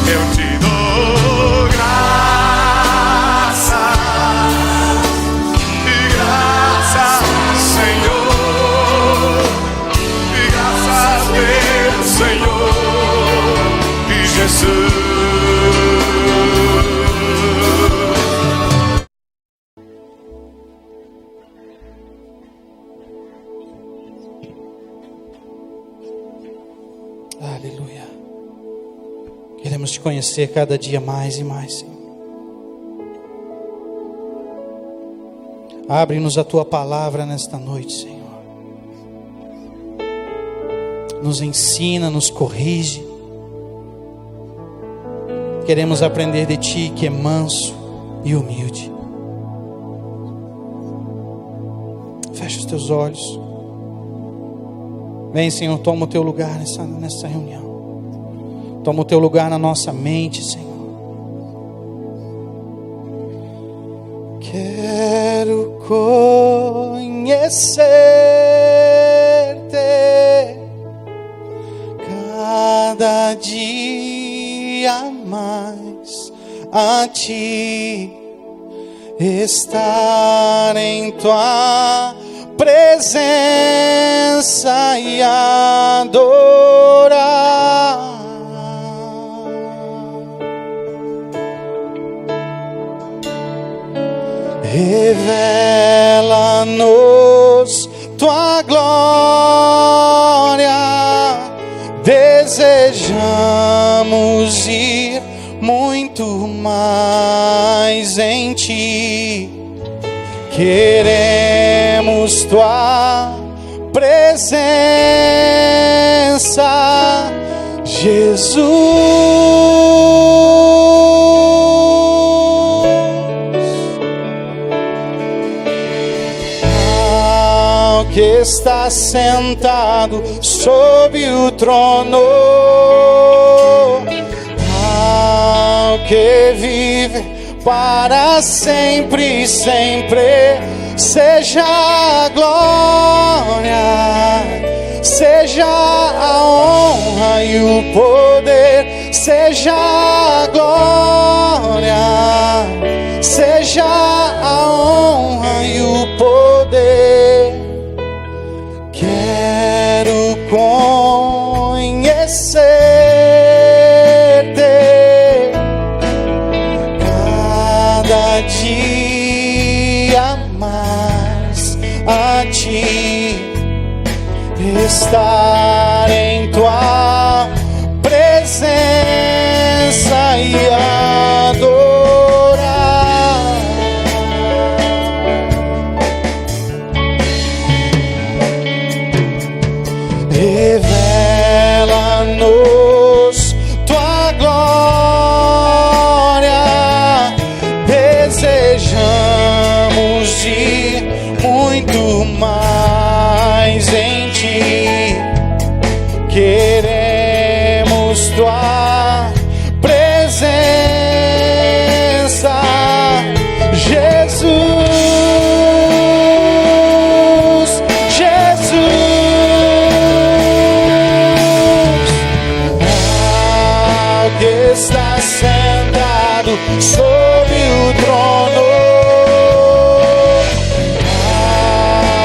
eu te dou graça, e graça, Senhor, e graças meu Senhor e Jesus. Aleluia. Queremos te conhecer cada dia mais e mais, Senhor. Abre-nos a tua palavra nesta noite, Senhor. Nos ensina, nos corrige. Queremos aprender de ti, que é manso e humilde. Fecha os teus olhos. Vem, Senhor, toma o teu lugar nessa reunião. Toma o teu lugar na nossa mente, Senhor. Quero conhecer-te cada dia mais, a ti, estar em tua presença e adorar. Revela-nos tua glória, desejamos ir muito mais em ti. Queremos tua presença, Jesus. Ao que está sentado sob o trono, ao que vive para sempre, sempre, seja a glória, seja a honra e o poder, seja a glória, seja a honra e o poder. Quero conhecer-te cada dia mais, a ti, estar em tua presença e adorar. Revela-nos tua glória, desejamos ir muito mais em ti. Queremos tua presença, Jesus. Está sentado sobre o trono,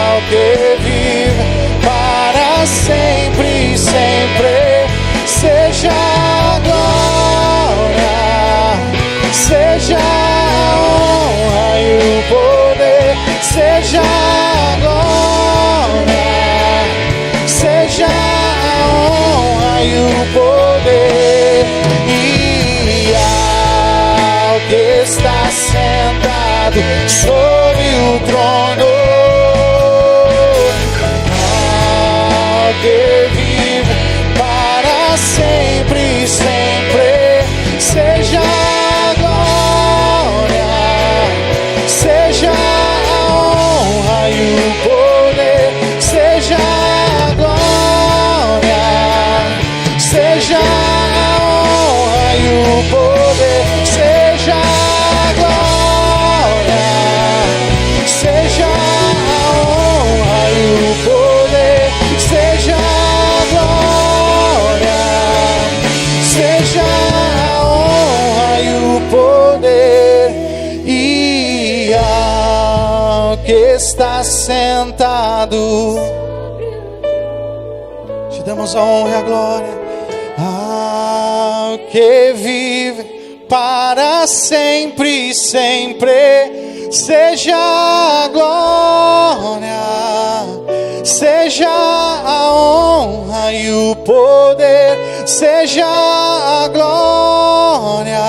ao que vive para sempre, sempre, seja a glória, seja a honra e o poder, seja a glória, seja a honra e o poder. Que está sentado sobre o trono, ao que vive para sempre, sempre, seja a glória, seja a honra e o poder, seja a glória, seja a honra e o poder, seja a glória, seja a honra e o poder, seja a glória, seja a amado. Te damos a honra e a glória. Ao que vive para sempre, sempre, seja a glória, seja a honra e o poder, seja a glória,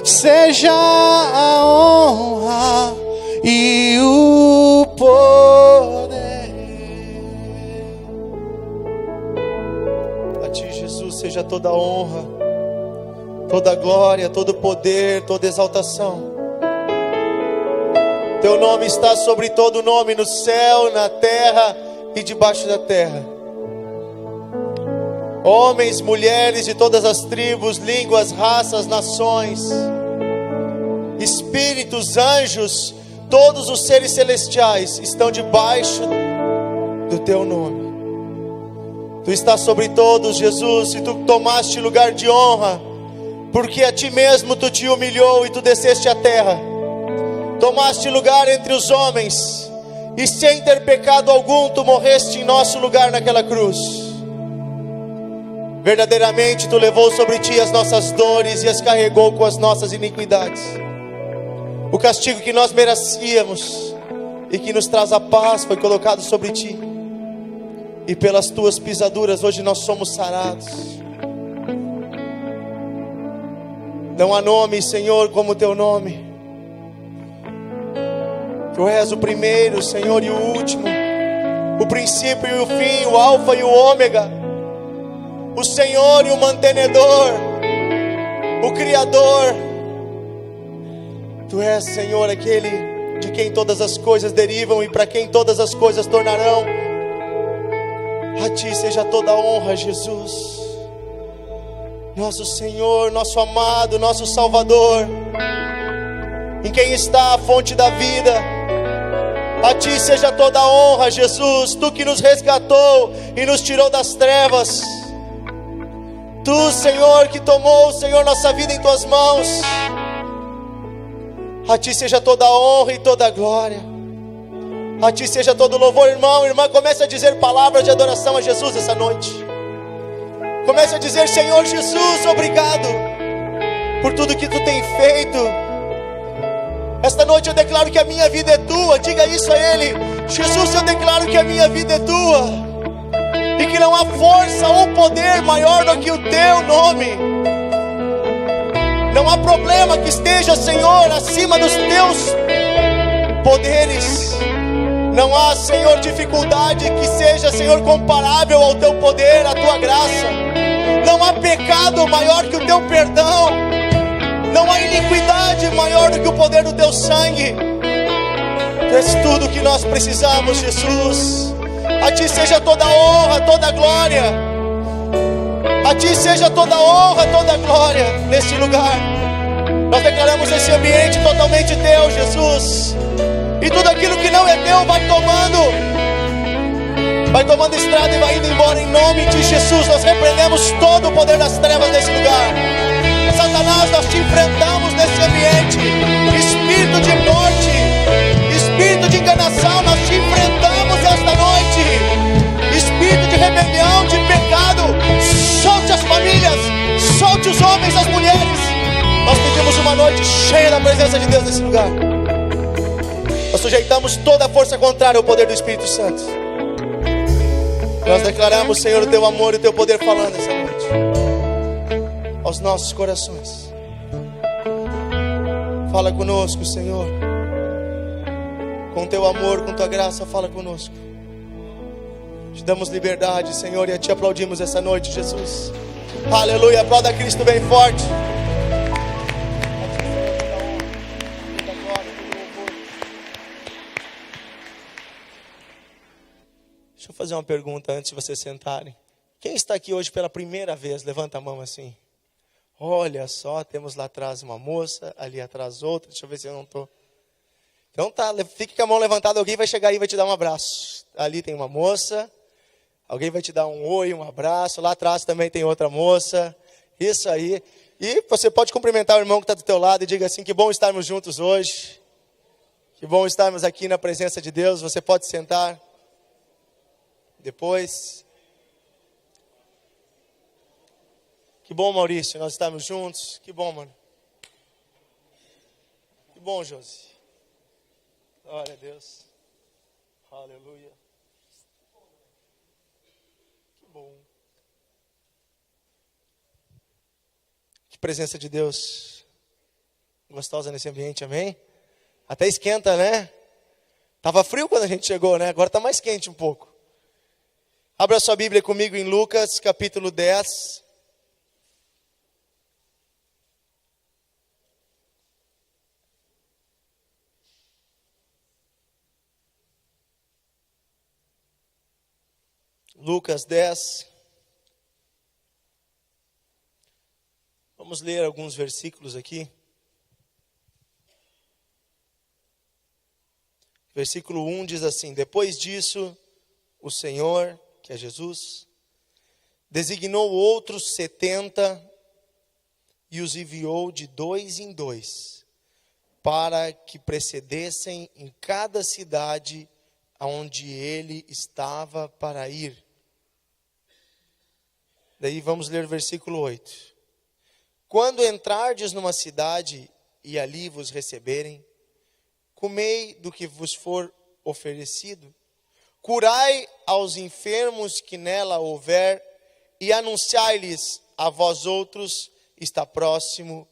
seja a honra e o poder. A ti, Jesus, seja toda a honra, toda a glória, todo o poder, toda a exaltação. Teu nome está sobre todo nome, no céu, na terra e debaixo da terra. Homens, mulheres de todas as tribos, línguas, raças, nações, espíritos, anjos, todos os seres celestiais estão debaixo do teu nome. Tu estás sobre todos, Jesus, e tu tomaste lugar de honra, porque a ti mesmo tu te humilhou e tu desceste à terra. Tomaste lugar entre os homens, e sem ter pecado algum, tu morreste em nosso lugar naquela cruz. Verdadeiramente tu levou sobre ti as nossas dores e as carregou com as nossas iniquidades. O castigo que nós merecíamos e que nos traz a paz foi colocado sobre ti, e pelas tuas pisaduras hoje nós somos sarados. Não há nome, Senhor, como o teu nome. Tu és o primeiro, Senhor, e o último, o princípio e o fim, o alfa e o ômega, o Senhor e o mantenedor, o Criador. Tu és, Senhor, aquele de quem todas as coisas derivam e para quem todas as coisas tornarão. A ti seja toda a honra, Jesus, nosso Senhor, nosso amado, nosso Salvador, em quem está a fonte da vida. A ti seja toda a honra, Jesus, tu que nos resgatou e nos tirou das trevas. Tu, Senhor, que tomou, Senhor, nossa vida em tuas mãos. A ti seja toda a honra e toda a glória. A ti seja todo o louvor. Irmão, irmã, comece a dizer palavras de adoração a Jesus essa noite. Comece a dizer: Senhor Jesus, obrigado por tudo que tu tem feito. Esta noite eu declaro que a minha vida é tua. Diga isso a Ele: Jesus, eu declaro que a minha vida é tua, e que não há força ou poder maior do que o teu nome. Não há problema que esteja, Senhor, acima dos teus poderes. Não há, Senhor, dificuldade que seja, Senhor, comparável ao teu poder, à tua graça. Não há pecado maior que o teu perdão. Não há iniquidade maior do que o poder do teu sangue. Tu és tudo o que nós precisamos, Jesus. A ti seja toda a honra, toda a glória. A ti seja toda a honra, toda a glória neste lugar. Nós declaramos esse ambiente totalmente teu, Jesus. E tudo aquilo que não é teu vai tomando estrada e vai indo embora em nome de Jesus. Nós repreendemos todo o poder das trevas nesse lugar. Satanás, nós te enfrentamos nesse ambiente. Espírito de morte, espírito de enganação, nós te enfrentamos esta noite. Espírito de rebelião, de pecado, solte as famílias, solte os homens, as mulheres. Nós pedimos uma noite cheia da presença de Deus nesse lugar. Nós sujeitamos toda a força contrária ao poder do Espírito Santo. Nós declaramos, Senhor, o teu amor e o teu poder falando essa noite aos nossos corações. Fala conosco, Senhor. Com teu amor, com tua graça, fala conosco. Te damos liberdade, Senhor, e a ti aplaudimos essa noite, Jesus. Aleluia, aplauda a Cristo bem forte. Deixa eu fazer uma pergunta antes de vocês sentarem. Quem está aqui hoje pela primeira vez? Levanta a mão assim. Olha só, temos lá atrás uma moça, ali atrás outra. Deixa eu ver se eu não estou. Então tá, fique com a mão levantada. Alguém vai chegar aí e vai te dar um abraço. Ali tem uma moça. Alguém vai te dar um oi, um abraço. Lá atrás também tem outra moça. Isso aí. E você pode cumprimentar o irmão que está do teu lado e diga assim: que bom estarmos juntos hoje. Que bom estarmos aqui na presença de Deus. Você pode sentar. depois. Que bom, Maurício, nós estamos juntos. Que bom, mano. Que bom, Josi. Glória a Deus. Aleluia. Que bom. Que presença de Deus gostosa nesse ambiente, amém? Até esquenta, né? Tava frio quando a gente chegou, né? Agora tá mais quente um pouco. Abra sua Bíblia comigo em Lucas, capítulo 10. Lucas 10. Vamos ler alguns versículos aqui. Versículo 1 diz assim: depois disso, o Senhor, que é Jesus, designou outros 70 e os enviou de 2 em 2, para que precedessem em cada cidade aonde ele estava para ir. Daí vamos ler o versículo 8. Quando entrardes numa cidade e ali vos receberem, comei do que vos for oferecido, curai aos enfermos que nela houver, e anunciai-lhes a vós outros, está próximo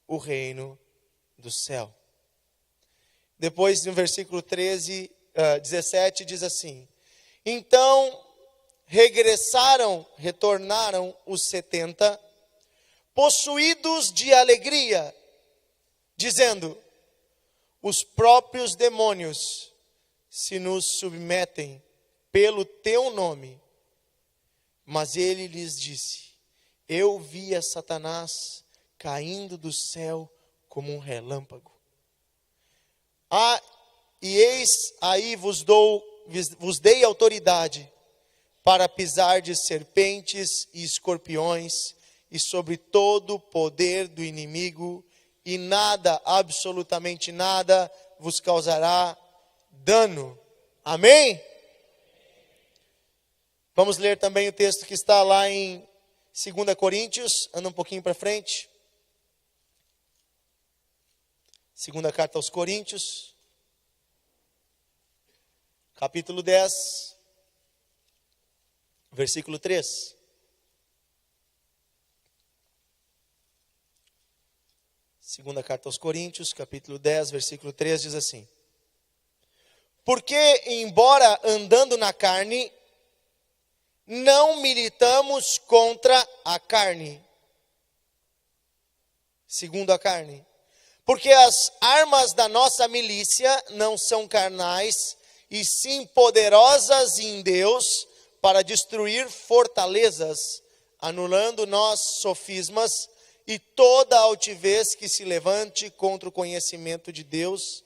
o reino do céu. Depois no versículo 17 diz assim: então retornaram os 70, possuídos de alegria, dizendo: os próprios demônios se nos submetem pelo teu nome. Mas ele lhes disse: eu via Satanás caindo do céu como um relâmpago. E eis aí vos dei autoridade para pisar de serpentes e escorpiões e sobre todo o poder do inimigo, e nada, absolutamente nada, vos causará dano. Amém? Vamos ler também o texto que está lá em 2 Coríntios, anda um pouquinho para frente. Segunda carta aos Coríntios, capítulo 10, versículo 3. Segunda carta aos Coríntios, capítulo 10, versículo 3, diz assim: porque, embora andando na carne, não militamos contra a carne, segundo a carne. Porque as armas da nossa milícia não são carnais, e sim poderosas em Deus para destruir fortalezas, anulando nós sofismas e toda altivez que se levante contra o conhecimento de Deus,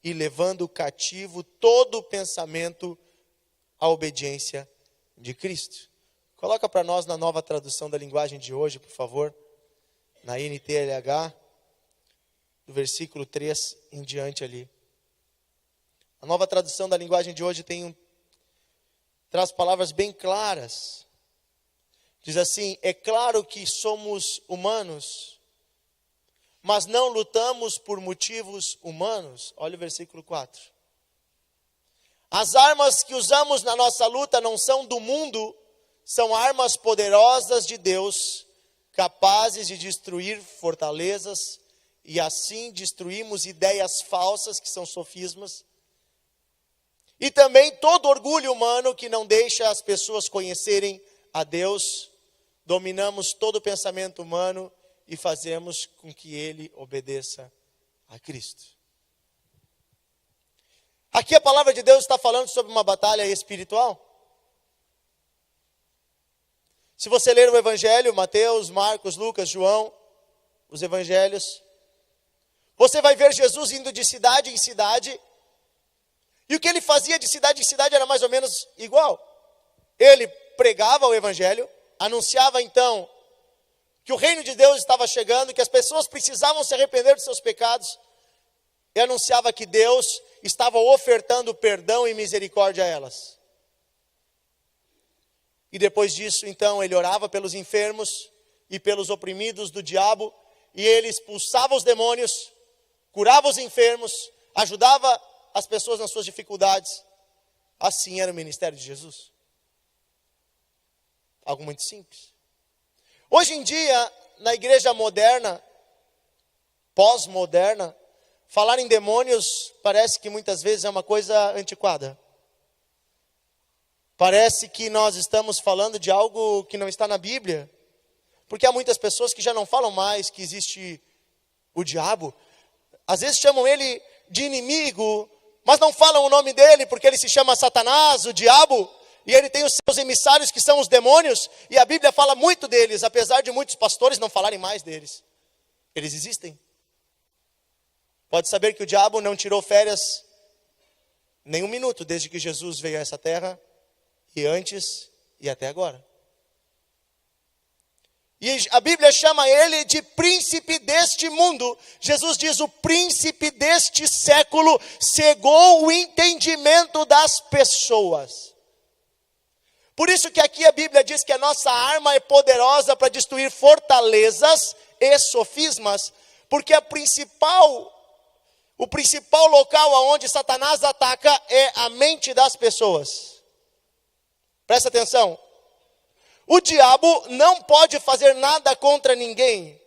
e levando cativo todo o pensamento à obediência de Cristo. Coloca para nós na nova tradução da linguagem de hoje, por favor, na NTLH, do versículo 3 em diante ali. A nova tradução da linguagem de hoje traz palavras bem claras. Diz assim: é claro que somos humanos, mas não lutamos por motivos humanos. Olha o versículo 4. As armas que usamos na nossa luta não são do mundo, são armas poderosas de Deus, capazes de destruir fortalezas, e assim destruímos ideias falsas, que são sofismas, e também todo orgulho humano que não deixa as pessoas conhecerem a Deus. Dominamos todo o pensamento humano e fazemos com que ele obedeça a Cristo. Aqui a palavra de Deus está falando sobre uma batalha espiritual. Se você ler o Evangelho, Mateus, Marcos, Lucas, João, os Evangelhos, você vai ver Jesus indo de cidade em cidade. E o que ele fazia de cidade em cidade era mais ou menos igual. Ele pregava o Evangelho, anunciava então que o reino de Deus estava chegando, que as pessoas precisavam se arrepender dos seus pecados, e anunciava que Deus estava ofertando perdão e misericórdia a elas. E depois disso, então, ele orava pelos enfermos e pelos oprimidos do diabo, e ele expulsava os demônios, curava os enfermos, ajudava as pessoas nas suas dificuldades. Assim era o ministério de Jesus. Algo muito simples. Hoje em dia, na igreja moderna, pós-moderna, falar em demônios parece que muitas vezes é uma coisa antiquada. Parece que nós estamos falando de algo que não está na Bíblia. Porque há muitas pessoas que já não falam mais que existe o diabo. Às vezes chamam ele de inimigo, mas não falam o nome dele porque ele se chama Satanás, o diabo. E ele tem os seus emissários que são os demônios. E a Bíblia fala muito deles, apesar de muitos pastores não falarem mais deles. Eles existem. Pode saber que o diabo não tirou férias nem um minuto desde que Jesus veio a essa terra, e antes e até agora. E a Bíblia chama ele de príncipe deste mundo. Jesus diz: o príncipe deste século cegou o entendimento das pessoas. Por isso que aqui a Bíblia diz que a nossa arma é poderosa para destruir fortalezas e sofismas, porque o principal local aonde Satanás ataca é a mente das pessoas. Presta atenção. O diabo não pode fazer nada contra ninguém,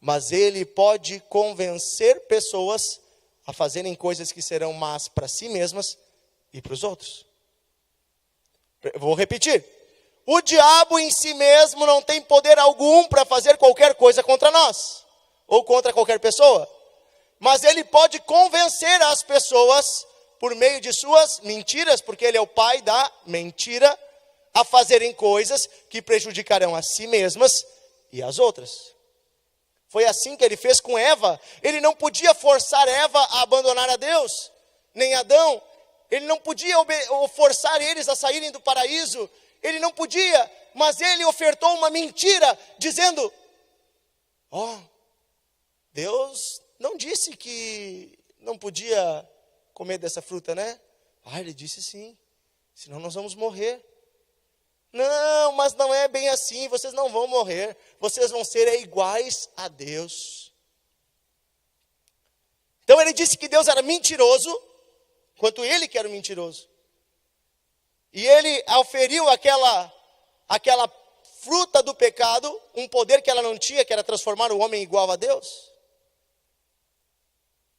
mas ele pode convencer pessoas a fazerem coisas que serão más para si mesmas e para os outros. Eu vou repetir. O diabo em si mesmo não tem poder algum para fazer qualquer coisa contra nós, ou contra qualquer pessoa. Mas ele pode convencer as pessoas, por meio de suas mentiras, porque ele é o pai da mentira, a fazerem coisas que prejudicarão a si mesmas e as outras. Foi assim que ele fez com Eva. Ele não podia forçar Eva a abandonar a Deus, nem Adão. Ele não podia forçar eles a saírem do paraíso. Ele não podia, mas ele ofertou uma mentira, dizendo: Deus não disse que não podia comer dessa fruta, né? Ele disse sim, senão nós vamos morrer. Não, mas não é bem assim, vocês não vão morrer, vocês vão ser iguais a Deus. Então ele disse que Deus era mentiroso, enquanto ele que era o mentiroso. E ele auferiu aquela fruta do pecado, um poder que ela não tinha, que era transformar o homem igual a Deus.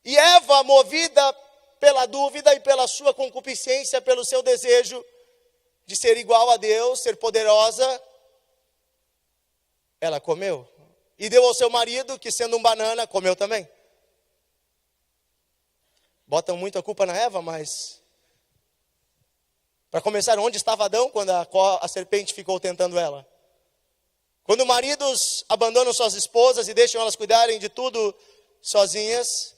E Eva, movida pela dúvida e pela sua concupiscência, pelo seu desejo de ser igual a Deus, ser poderosa, ela comeu. E deu ao seu marido, que sendo um banana, comeu também. Botam muito a culpa na Eva, mas... Para começar, onde estava Adão quando a serpente ficou tentando ela? Quando maridos abandonam suas esposas e deixam elas cuidarem de tudo sozinhas,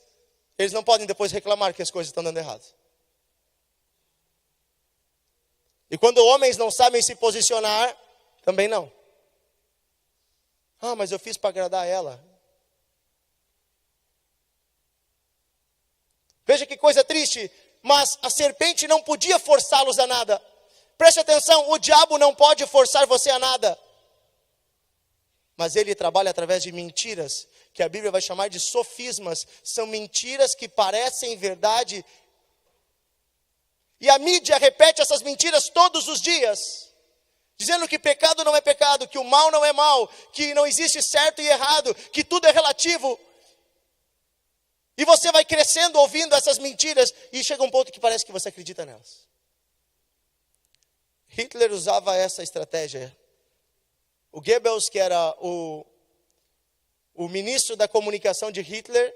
eles não podem depois reclamar que as coisas estão dando errado. E quando homens não sabem se posicionar, também não. Mas eu fiz para agradar ela. Veja que coisa triste, mas a serpente não podia forçá-los a nada. Preste atenção, o diabo não pode forçar você a nada. Mas ele trabalha através de mentiras, que a Bíblia vai chamar de sofismas. São mentiras que parecem verdade. E a mídia repete essas mentiras todos os dias, dizendo que pecado não é pecado, que o mal não é mal, que não existe certo e errado, que tudo é relativo. E você vai crescendo ouvindo essas mentiras e chega um ponto que parece que você acredita nelas. Hitler usava essa estratégia. O Goebbels, que era o ministro da comunicação de Hitler,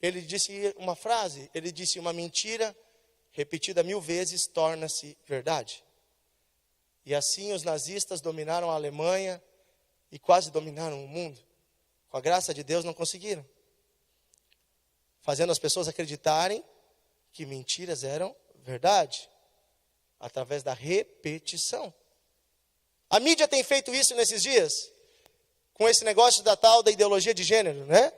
ele disse uma frase, ele disse: uma mentira repetida 1000 vezes torna-se verdade. E assim os nazistas dominaram a Alemanha e quase dominaram o mundo. Com a graça de Deus não conseguiram. Fazendo as pessoas acreditarem que mentiras eram verdade. Através da repetição. A mídia tem feito isso nesses dias. Com esse negócio da tal da ideologia de gênero, né?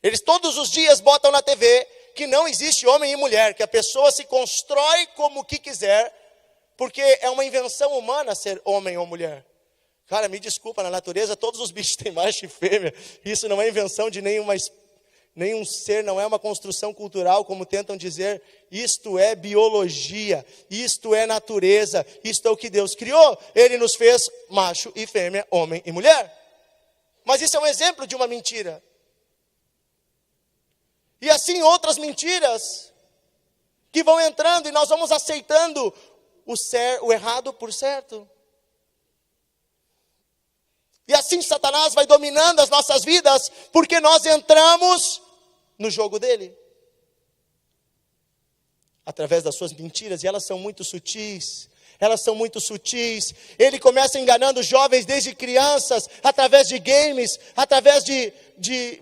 Eles todos os dias botam na TV que não existe homem e mulher, que a pessoa se constrói como que quiser, porque é uma invenção humana ser homem ou mulher. Cara, me desculpa, na natureza todos os bichos têm macho e fêmea. Isso não é invenção de nenhum ser, não é uma construção cultural, como tentam dizer. Isto é biologia, isto é natureza, isto é o que Deus criou. Ele nos fez macho e fêmea, homem e mulher. Mas isso é um exemplo de uma mentira. E assim outras mentiras que vão entrando e nós vamos aceitando o errado por certo. E assim Satanás vai dominando as nossas vidas, porque nós entramos no jogo dele. Através das suas mentiras, e elas são muito sutis. Ele começa enganando jovens desde crianças, através de games, através de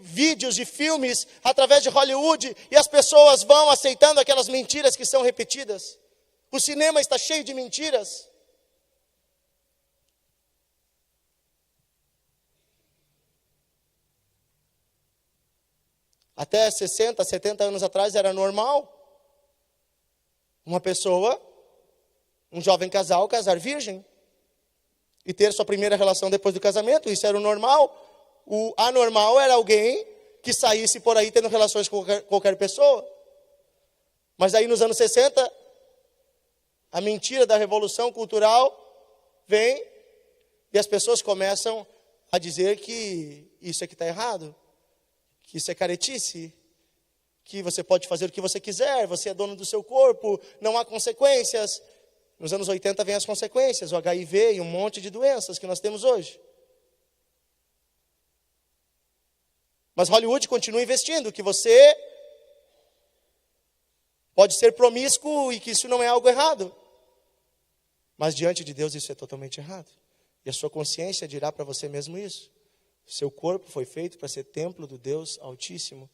vídeos, de filmes, através de Hollywood. E as pessoas vão aceitando aquelas mentiras que são repetidas. O cinema está cheio de mentiras. Até 60, 70 anos atrás era normal uma pessoa, um jovem casal, casar virgem e ter sua primeira relação depois do casamento. Isso era o normal. O anormal era alguém que saísse por aí tendo relações com qualquer pessoa. Mas aí nos anos 60, a mentira da revolução cultural vem e as pessoas começam a dizer que isso é que está errado. Que isso é caretice, que você pode fazer o que você quiser, você é dono do seu corpo, não há consequências. Nos anos 80 vem as consequências, o HIV e um monte de doenças que nós temos hoje. Mas Hollywood continua investindo, que você pode ser promíscuo e que isso não é algo errado. Mas diante de Deus isso é totalmente errado. E a sua consciência dirá para você mesmo isso. Seu corpo foi feito para ser templo do Deus Altíssimo.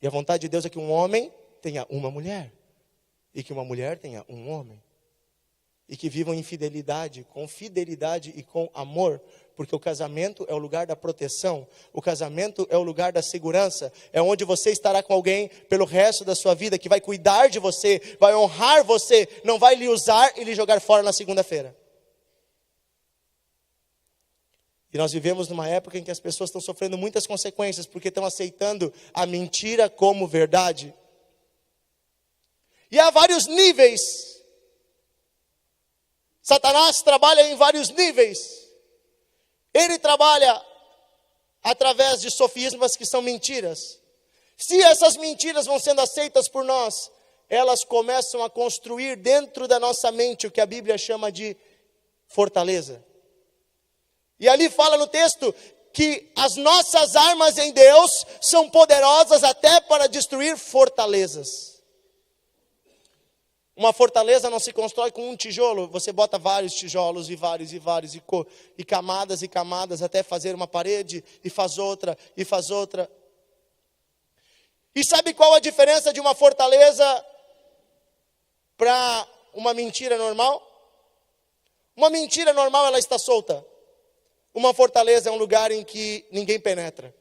E a vontade de Deus é que um homem tenha uma mulher. E que uma mulher tenha um homem. E que vivam em fidelidade, com fidelidade e com amor. Porque o casamento é o lugar da proteção. O casamento é o lugar da segurança. É onde você estará com alguém pelo resto da sua vida. Que vai cuidar de você, vai honrar você. Não vai lhe usar e lhe jogar fora na segunda-feira. E nós vivemos numa época em que as pessoas estão sofrendo muitas consequências, porque estão aceitando a mentira como verdade. E há vários níveis. Satanás trabalha em vários níveis. Ele trabalha através de sofismas que são mentiras. Se essas mentiras vão sendo aceitas por nós, elas começam a construir dentro da nossa mente o que a Bíblia chama de fortaleza. E ali fala no texto que as nossas armas em Deus são poderosas até para destruir fortalezas. Uma fortaleza não se constrói com um tijolo, você bota vários tijolos e vários e camadas até fazer uma parede e faz outra e faz outra. E sabe qual a diferença de uma fortaleza para uma mentira normal? Uma mentira normal ela está solta. Uma fortaleza é um lugar em que ninguém penetra.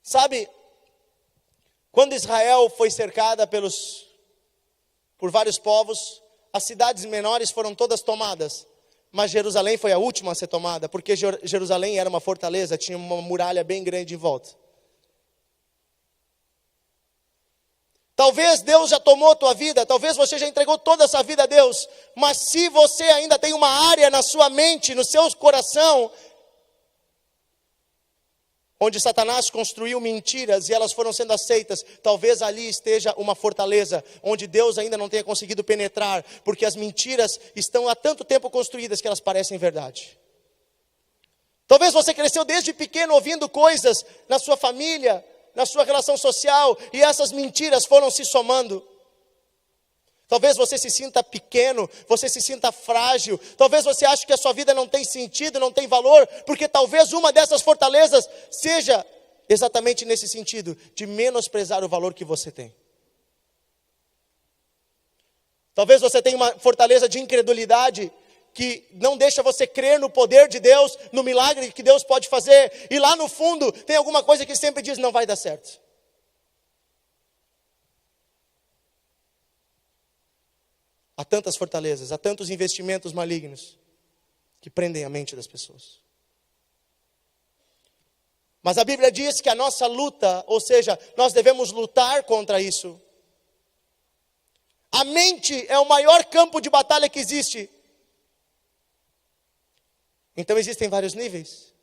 Sabe, quando Israel foi cercada por vários povos, as cidades menores foram todas tomadas. Mas Jerusalém foi a última a ser tomada, porque Jerusalém era uma fortaleza, tinha uma muralha bem grande em volta. Talvez Deus já tomou a tua vida, talvez você já entregou toda essa vida a Deus, mas se você ainda tem uma área na sua mente, no seu coração, onde Satanás construiu mentiras e elas foram sendo aceitas, talvez ali esteja uma fortaleza, onde Deus ainda não tenha conseguido penetrar, porque as mentiras estão há tanto tempo construídas que elas parecem verdade. Talvez você cresceu desde pequeno ouvindo coisas na sua família, na sua relação social, e essas mentiras foram se somando. Talvez você se sinta pequeno, você se sinta frágil, talvez você ache que a sua vida não tem sentido, não tem valor, porque talvez uma dessas fortalezas seja exatamente nesse sentido, de menosprezar o valor que você tem. Talvez você tenha uma fortaleza de incredulidade, que não deixa você crer no poder de Deus, no milagre que Deus pode fazer. E lá no fundo tem alguma coisa que sempre diz, não vai dar certo. Há tantas fortalezas, há tantos investimentos malignos que prendem a mente das pessoas. Mas a Bíblia diz que a nossa luta, ou seja, nós devemos lutar contra isso. A mente é o maior campo de batalha que existe. Então existem vários níveis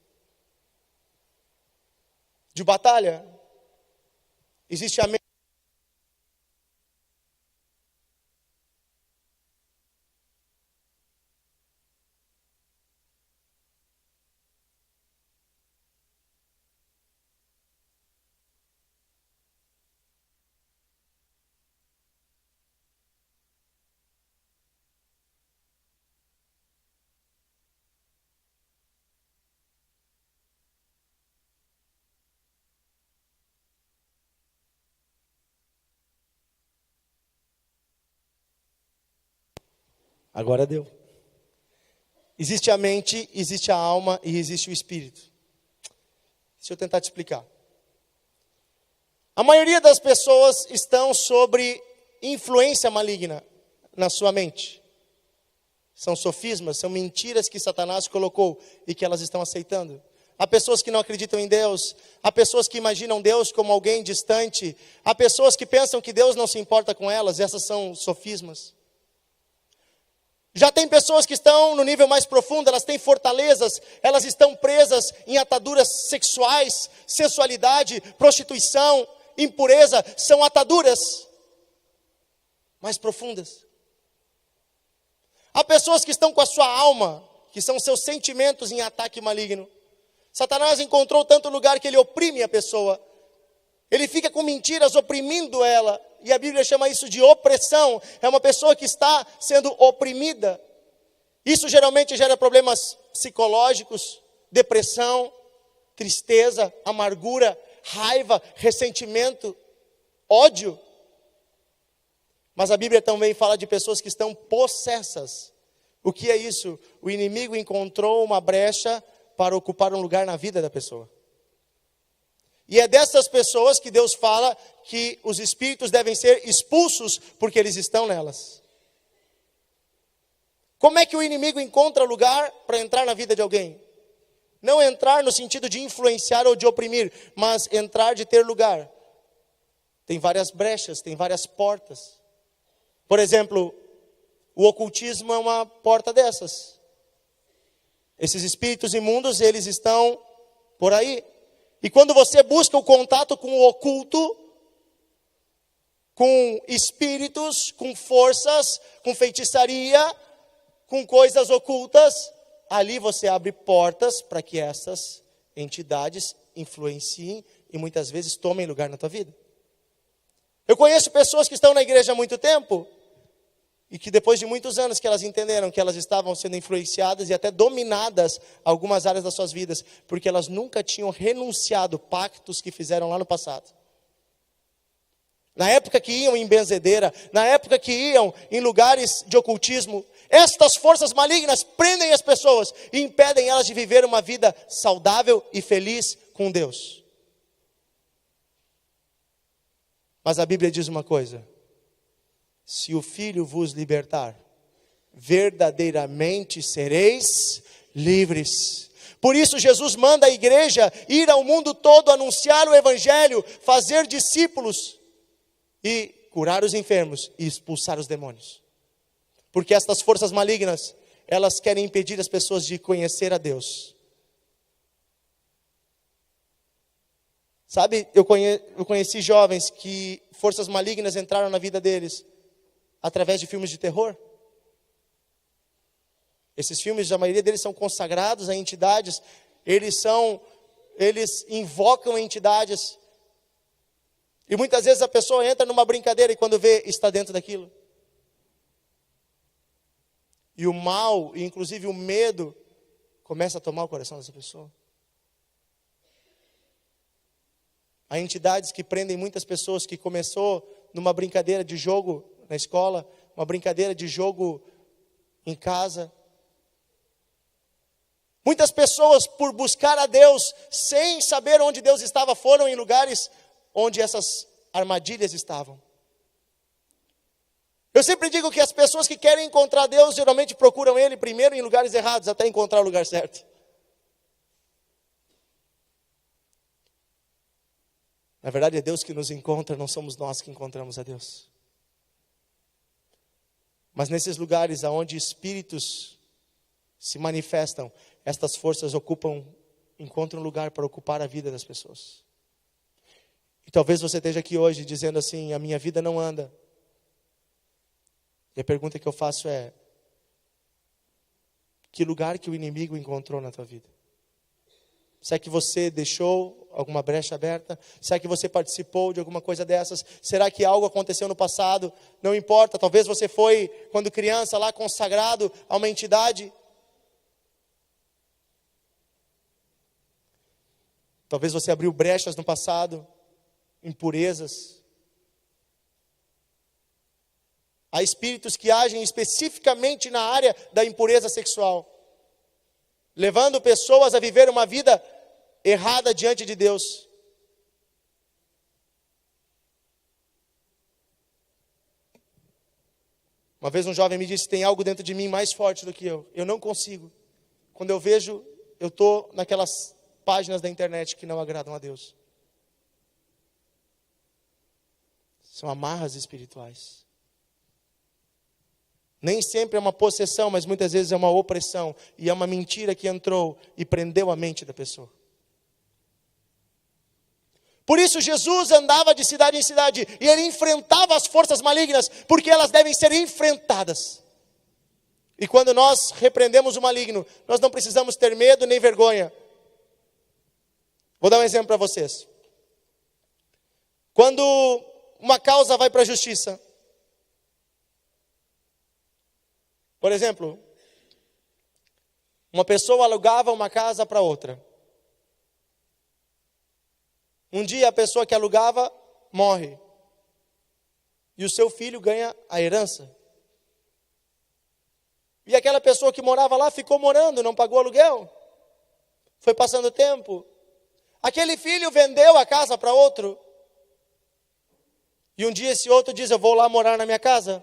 de batalha. Existe a mente. Agora deu. Existe a mente, existe a alma e existe o espírito. Deixa eu tentar te explicar. A maioria das pessoas estão sobre influência maligna na sua mente. São sofismas, são mentiras que Satanás colocou e que elas estão aceitando. Há pessoas que não acreditam em Deus, há pessoas que imaginam Deus como alguém distante, há pessoas que pensam que Deus não se importa com elas, essas são sofismas. Já tem pessoas que estão no nível mais profundo, elas têm fortalezas, elas estão presas em ataduras sexuais, sensualidade, prostituição, impureza, são ataduras mais profundas. Há pessoas que estão com a sua alma, que são seus sentimentos em ataque maligno. Satanás encontrou tanto lugar que ele oprime a pessoa. Ele fica com mentiras oprimindo ela. E a Bíblia chama isso de opressão. É uma pessoa que está sendo oprimida. Isso geralmente gera problemas psicológicos, depressão, tristeza, amargura, raiva, ressentimento, ódio. Mas a Bíblia também fala de pessoas que estão possessas. O que é isso? O inimigo encontrou uma brecha para ocupar um lugar na vida da pessoa. E é dessas pessoas que Deus fala que os espíritos devem ser expulsos porque eles estão nelas. Como é que o inimigo encontra lugar para entrar na vida de alguém? Não entrar no sentido de influenciar ou de oprimir, mas entrar de ter lugar. Tem várias brechas, tem várias portas. Por exemplo, o ocultismo é uma porta dessas. Esses espíritos imundos, eles estão por aí. E quando você busca o contato com o oculto, com espíritos, com forças, com feitiçaria, com coisas ocultas, ali você abre portas para que essas entidades influenciem e muitas vezes tomem lugar na tua vida. Eu conheço pessoas que estão na igreja há muito tempo e que depois de muitos anos que elas entenderam que elas estavam sendo influenciadas e até dominadas algumas áreas das suas vidas, porque elas nunca tinham renunciado pactos que fizeram lá no passado. Na época que iam em benzedeira, na época que iam em lugares de ocultismo, estas forças malignas prendem as pessoas e impedem elas de viver uma vida saudável e feliz com Deus. Mas a Bíblia diz uma coisa: se o Filho vos libertar, verdadeiramente sereis livres. Por isso Jesus manda a igreja ir ao mundo todo, anunciar o Evangelho, fazer discípulos e curar os enfermos e expulsar os demônios. Porque estas forças malignas, elas querem impedir as pessoas de conhecer a Deus. Sabe, eu conheci jovens que forças malignas entraram na vida deles através de filmes de terror. Esses filmes, a maioria deles são consagrados a entidades, eles invocam entidades. E muitas vezes a pessoa entra numa brincadeira e quando vê, está dentro daquilo. E o mal, e inclusive o medo, começa a tomar o coração dessa pessoa. Há entidades que prendem muitas pessoas, que começou numa brincadeira de jogo na escola, uma brincadeira de jogo em casa. Muitas pessoas, por buscar a Deus, sem saber onde Deus estava, foram em lugares onde essas armadilhas estavam. Eu sempre digo que as pessoas que querem encontrar Deus, geralmente procuram Ele primeiro em lugares errados, até encontrar o lugar certo. Na verdade é Deus que nos encontra, não somos nós que encontramos a Deus. Mas nesses lugares onde espíritos se manifestam, estas forças encontram um lugar para ocupar a vida das pessoas. E talvez você esteja aqui hoje dizendo assim, a minha vida não anda. E a pergunta que eu faço é, que lugar que o inimigo encontrou na tua vida? Será que você deixou alguma brecha aberta? Será que você participou de alguma coisa dessas? Será que algo aconteceu no passado? Não importa, talvez você foi, quando criança, lá consagrado a uma entidade. Talvez você abriu brechas no passado, impurezas. Há espíritos que agem especificamente na área da impureza sexual, levando pessoas a viver uma vida errada diante de Deus. Uma vez um jovem me disse, tem algo dentro de mim mais forte do que eu. Eu não consigo. Quando eu vejo, eu estou naquelas páginas da internet que não agradam a Deus. São amarras espirituais. Nem sempre é uma possessão, mas muitas vezes é uma opressão. E é uma mentira que entrou e prendeu a mente da pessoa. Por isso Jesus andava de cidade em cidade. E ele enfrentava as forças malignas. Porque elas devem ser enfrentadas. E quando nós repreendemos o maligno, nós não precisamos ter medo nem vergonha. Vou dar um exemplo para vocês. Quando uma causa vai para a justiça. Por exemplo, uma pessoa alugava uma casa para outra. Um dia a pessoa que alugava morre. E o seu filho ganha a herança. E aquela pessoa que morava lá ficou morando, não pagou aluguel. Foi passando o tempo. Aquele filho vendeu a casa para outro. E um dia esse outro diz, eu vou lá morar na minha casa.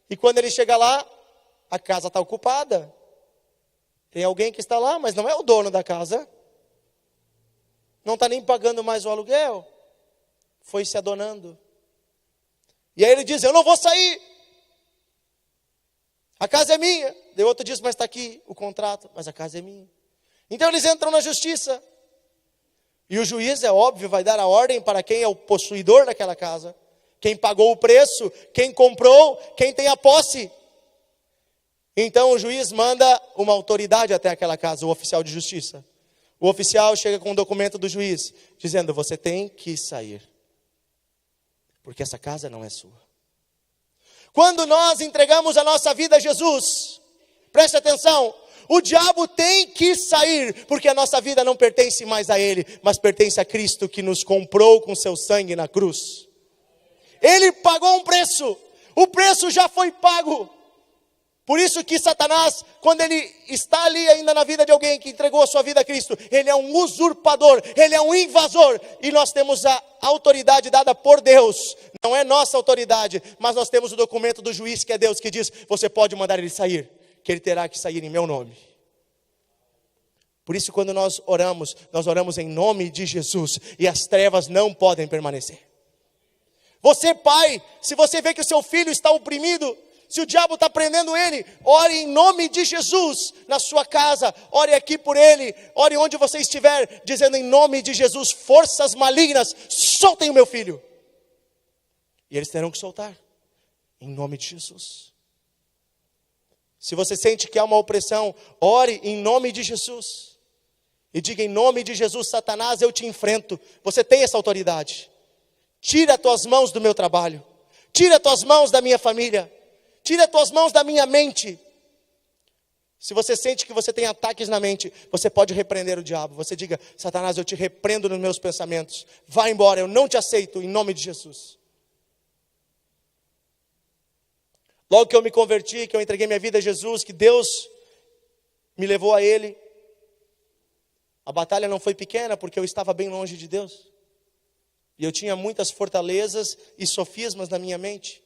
E quando ele chega lá, a casa está ocupada. Tem alguém que está lá, mas não é o dono da casa. Não está nem pagando mais o aluguel. Foi se adonando. E aí ele diz, eu não vou sair. A casa é minha. Daí outro diz, mas está aqui o contrato. Mas a casa é minha. Então eles entram na justiça. E o juiz, é óbvio, vai dar a ordem para quem é o possuidor daquela casa. Quem pagou o preço, quem comprou, quem tem a posse. Então o juiz manda uma autoridade até aquela casa, o oficial de justiça. O oficial chega com um documento do juiz, dizendo, você tem que sair. Porque essa casa não é sua. Quando nós entregamos a nossa vida a Jesus, preste atenção, o diabo tem que sair, porque a nossa vida não pertence mais a ele, mas pertence a Cristo que nos comprou com seu sangue na cruz. Ele pagou um preço, o preço já foi pago. Por isso que Satanás, quando ele está ali ainda na vida de alguém que entregou a sua vida a Cristo, ele é um usurpador, ele é um invasor. E nós temos a autoridade dada por Deus. Não é nossa autoridade, mas nós temos o documento do juiz que é Deus, que diz, você pode mandar ele sair, que ele terá que sair em meu nome. Por isso quando nós oramos em nome de Jesus. E as trevas não podem permanecer. Você pai, se você vê que o seu filho está oprimido, se o diabo está prendendo ele, ore em nome de Jesus na sua casa, ore aqui por ele, ore onde você estiver, dizendo em nome de Jesus, forças malignas, soltem o meu filho. E eles terão que soltar, em nome de Jesus. Se você sente que há uma opressão, ore em nome de Jesus. E diga em nome de Jesus, Satanás, eu te enfrento, você tem essa autoridade. Tira as tuas mãos do meu trabalho, tira as tuas mãos da minha família, tira as tuas mãos da minha mente. Se você sente que você tem ataques na mente, você pode repreender o diabo. Você diga, Satanás, eu te repreendo nos meus pensamentos. Vá embora, eu não te aceito, em nome de Jesus. Logo que eu me converti, que eu entreguei minha vida a Jesus, que Deus me levou a Ele, a batalha não foi pequena, porque eu estava bem longe de Deus. E eu tinha muitas fortalezas e sofismas na minha mente.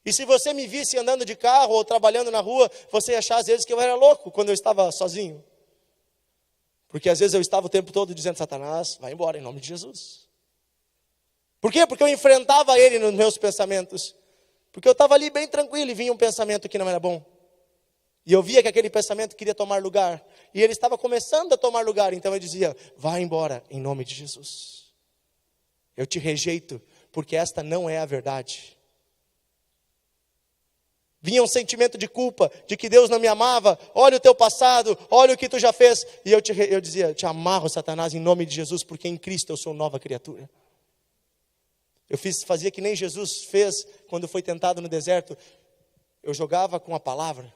E se você me visse andando de carro ou trabalhando na rua, você ia achar às vezes que eu era louco quando eu estava sozinho. Porque às vezes eu estava o tempo todo dizendo: Satanás, vai embora em nome de Jesus. Por quê? Porque eu enfrentava ele nos meus pensamentos. Porque eu estava ali bem tranquilo e vinha um pensamento que não era bom. E eu via que aquele pensamento queria tomar lugar. E ele estava começando a tomar lugar. Então eu dizia: vai embora em nome de Jesus. Eu te rejeito, porque esta não é a verdade. Vinha um sentimento de culpa, de que Deus não me amava. Olha o teu passado, olha o que tu já fez. E eu dizia: te amarro, Satanás, em nome de Jesus, porque em Cristo eu sou nova criatura. Eu fazia que nem Jesus fez quando foi tentado no deserto. Eu jogava com a palavra.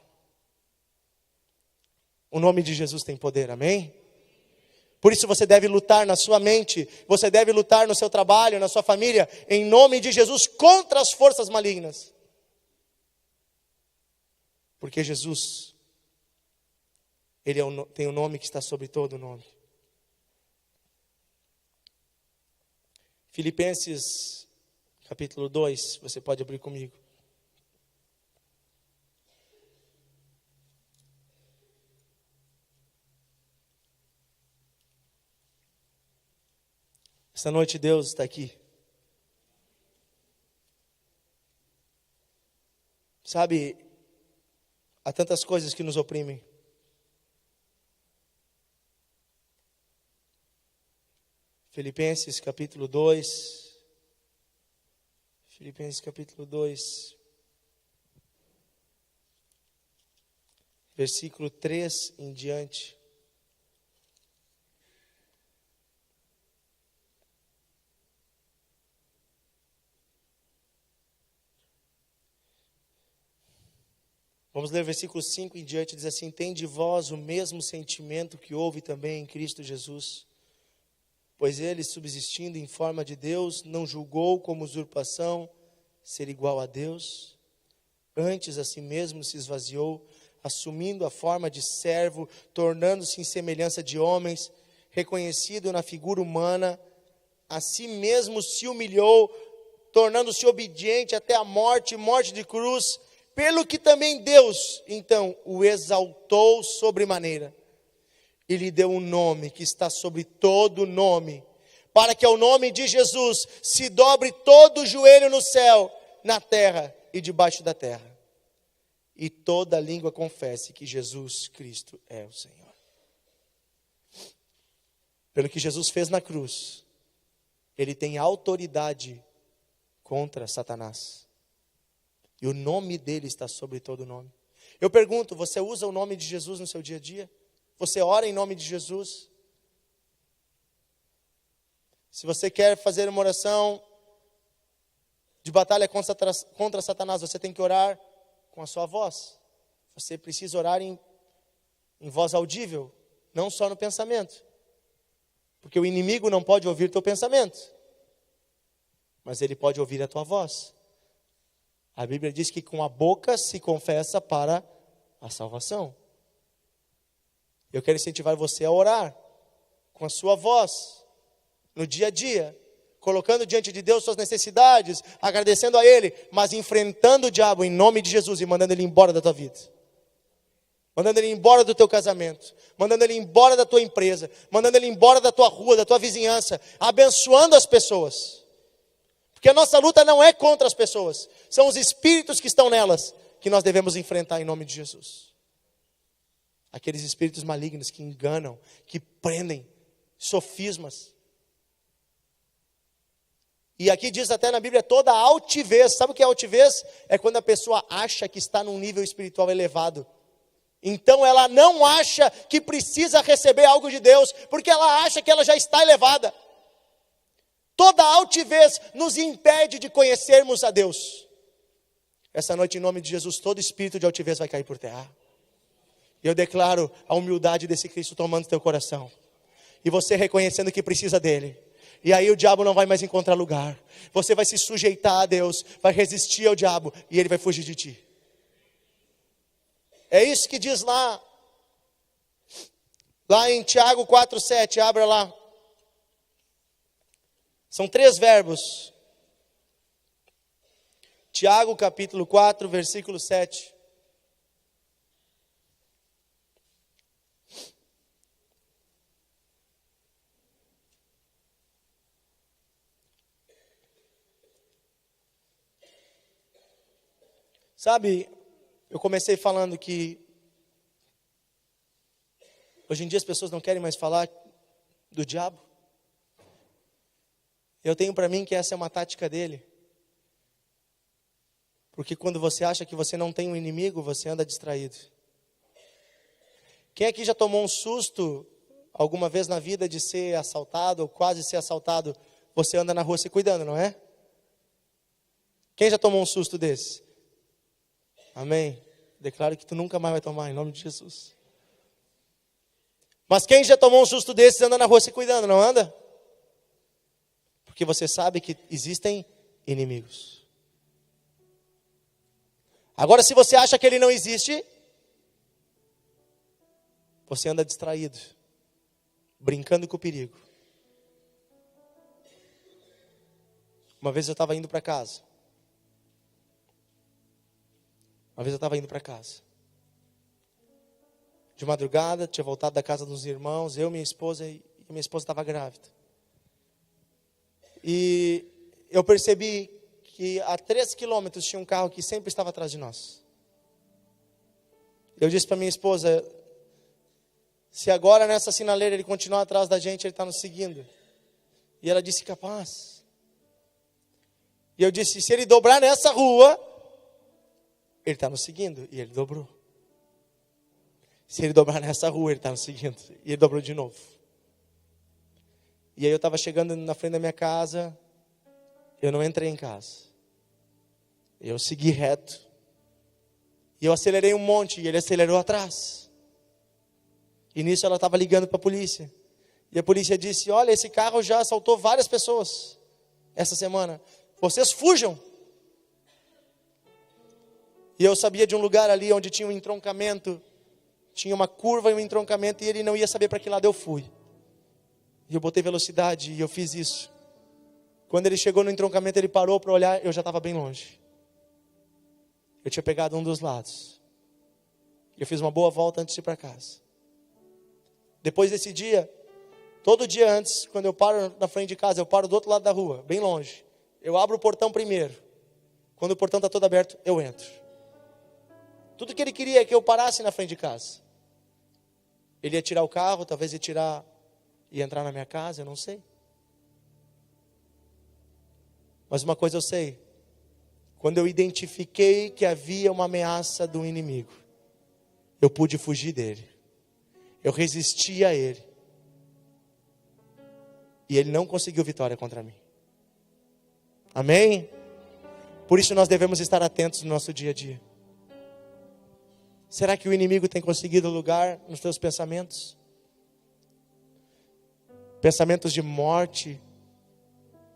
O nome de Jesus tem poder, amém? Por isso você deve lutar na sua mente, você deve lutar no seu trabalho, na sua família, em nome de Jesus, contra as forças malignas. Porque Jesus, Ele tem um nome que está sobre todo o nome. Filipenses, capítulo 2, você pode abrir comigo. Esta noite Deus está aqui. Sabe, há tantas coisas que nos oprimem. Filipenses capítulo 2. Filipenses capítulo 2. Versículo 3 em diante. Vamos ler o versículo 5 em diante, diz assim: tende vós o mesmo sentimento que houve também em Cristo Jesus, pois ele, subsistindo em forma de Deus, não julgou como usurpação ser igual a Deus, antes a si mesmo se esvaziou, assumindo a forma de servo, tornando-se em semelhança de homens, reconhecido na figura humana, a si mesmo se humilhou, tornando-se obediente até a morte, morte de cruz, pelo que também Deus, então, o exaltou sobremaneira, e lhe deu um nome que está sobre todo nome, para que ao nome de Jesus se dobre todo o joelho no céu, na terra e debaixo da terra, e toda língua confesse que Jesus Cristo é o Senhor. Pelo que Jesus fez na cruz, Ele tem autoridade contra Satanás. E o nome dele está sobre todo nome. Eu pergunto, você usa o nome de Jesus no seu dia a dia? Você ora em nome de Jesus? Se você quer fazer uma oração de batalha contra Satanás, você tem que orar com a sua voz. Você precisa orar em voz audível, não só no pensamento. Porque o inimigo não pode ouvir teu pensamento, mas ele pode ouvir a tua voz. A Bíblia diz que com a boca se confessa para a salvação. Eu quero incentivar você a orar com a sua voz, no dia a dia, colocando diante de Deus suas necessidades, agradecendo a Ele, mas enfrentando o diabo em nome de Jesus e mandando ele embora da tua vida. Mandando ele embora do teu casamento, mandando ele embora da tua empresa, mandando ele embora da tua rua, da tua vizinhança, abençoando as pessoas. Porque a nossa luta não é contra as pessoas, são os espíritos que estão nelas que nós devemos enfrentar em nome de Jesus. Aqueles espíritos malignos que enganam, que prendem, sofismas. E aqui diz até na Bíblia toda a altivez. Sabe o que é altivez? É quando a pessoa acha que está num nível espiritual elevado. Então ela não acha que precisa receber algo de Deus, porque ela acha que ela já está elevada. Toda altivez nos impede de conhecermos a Deus. Essa noite, em nome de Jesus, todo espírito de altivez vai cair por terra. E eu declaro a humildade desse Cristo tomando teu coração. E você reconhecendo que precisa dele. E aí o diabo não vai mais encontrar lugar. Você vai se sujeitar a Deus, vai resistir ao diabo e ele vai fugir de ti. É isso que diz lá em Tiago 4:7, abra lá. São 3 verbos. Tiago capítulo 4, versículo 7. Sabe, eu comecei falando que hoje em dia as pessoas não querem mais falar do diabo. Eu tenho para mim que essa é uma tática dele. Porque quando você acha que você não tem um inimigo, você anda distraído. Quem aqui já tomou um susto alguma vez na vida de ser assaltado ou quase ser assaltado? Você anda na rua se cuidando, não é? Quem já tomou um susto desse? Amém. Declaro que tu nunca mais vai tomar, em nome de Jesus. Mas quem já tomou um susto desses anda na rua se cuidando, não anda? Porque você sabe que existem inimigos. Agora, se você acha que ele não existe, você anda distraído, brincando com o perigo. Uma vez eu estava indo para casa. De madrugada, tinha voltado da casa dos irmãos, eu, minha esposa, e minha esposa estava grávida. E eu percebi que a 3 quilômetros tinha um carro que sempre estava atrás de nós. Eu disse para minha esposa, se agora nessa sinaleira ele continuar atrás da gente, ele está nos seguindo. E ela disse, capaz. E eu disse, se ele dobrar nessa rua, ele está nos seguindo. E ele dobrou. Se ele dobrar nessa rua, ele está nos seguindo. E ele dobrou de novo. E aí eu estava chegando na frente da minha casa. Eu não entrei em casa. Eu segui reto. E eu acelerei um monte. E ele acelerou atrás. E nisso ela estava ligando para a polícia. E a polícia disse, olha, esse carro já assaltou várias pessoas essa semana. Vocês fujam. E eu sabia de um lugar ali onde tinha um entroncamento. Tinha uma curva e um entroncamento. E ele não ia saber para que lado eu fui. E eu botei velocidade e eu fiz isso. Quando ele chegou no entroncamento, ele parou para olhar. Eu já estava bem longe. Eu tinha pegado um dos lados. Eu fiz uma boa volta antes de ir para casa. Depois desse dia, todo dia antes, quando eu paro na frente de casa, eu paro do outro lado da rua, bem longe. Eu abro o portão primeiro. Quando o portão está todo aberto, eu entro. Tudo que ele queria é que eu parasse na frente de casa. Ele ia tirar o carro, talvez ia entrar na minha casa, eu não sei. Mas uma coisa eu sei. Quando eu identifiquei que havia uma ameaça do inimigo, eu pude fugir dele. Eu resisti a ele. E ele não conseguiu vitória contra mim. Amém? Por isso nós devemos estar atentos no nosso dia a dia. Será que o inimigo tem conseguido lugar nos teus pensamentos? Pensamentos de morte,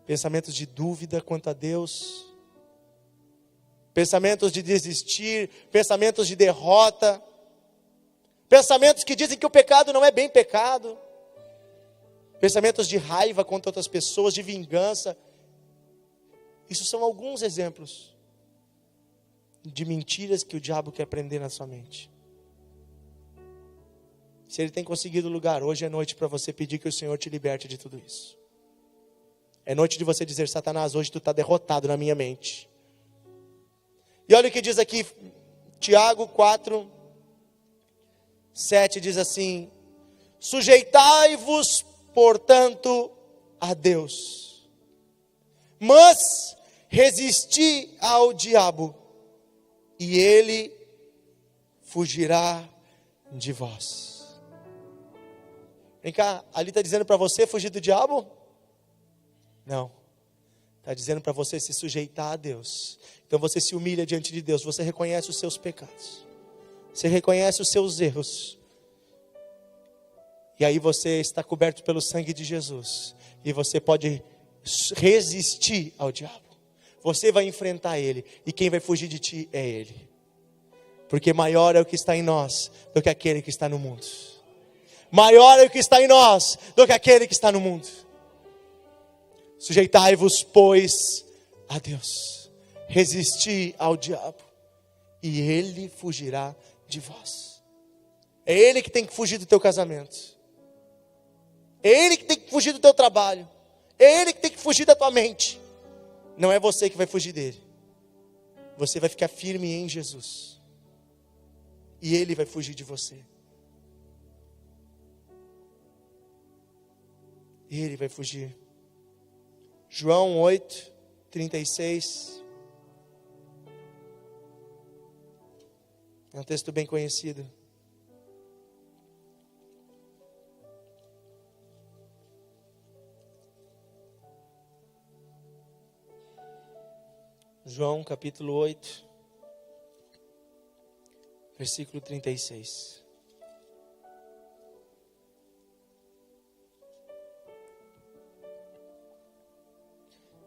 pensamentos de dúvida quanto a Deus, pensamentos de desistir, pensamentos de derrota, pensamentos que dizem que o pecado não é bem pecado, pensamentos de raiva contra outras pessoas, de vingança. Isso são alguns exemplos de mentiras que o diabo quer prender na sua mente. Se ele tem conseguido lugar, hoje é noite para você pedir que o Senhor te liberte de tudo isso. É noite de você dizer, Satanás, hoje tu está derrotado na minha mente. E olha o que diz aqui, Tiago 4, 7 diz assim, sujeitai-vos, portanto, a Deus, mas resisti ao diabo, e ele fugirá de vós. Vem cá, ali está dizendo para você fugir do diabo? Não. Está dizendo para você se sujeitar a Deus. Então você se humilha diante de Deus. Você reconhece os seus pecados. Você reconhece os seus erros. E aí você está coberto pelo sangue de Jesus. E você pode resistir ao diabo. Você vai enfrentar ele. E quem vai fugir de ti é ele. Porque maior é o que está em nós do que aquele que está no mundo. Maior é o que está em nós do que aquele que está no mundo. Sujeitai-vos, pois, a Deus. resisti ao diabo, e ele fugirá de vós. É ele que tem que fugir do teu casamento. É ele que tem que fugir do teu trabalho. É ele que tem que fugir da tua mente. Não é você que vai fugir dele. Você vai ficar firme em Jesus. E ele vai fugir de você. Ele vai fugir. João 8, 36. É um texto bem conhecido. João capítulo 8, versículo 36.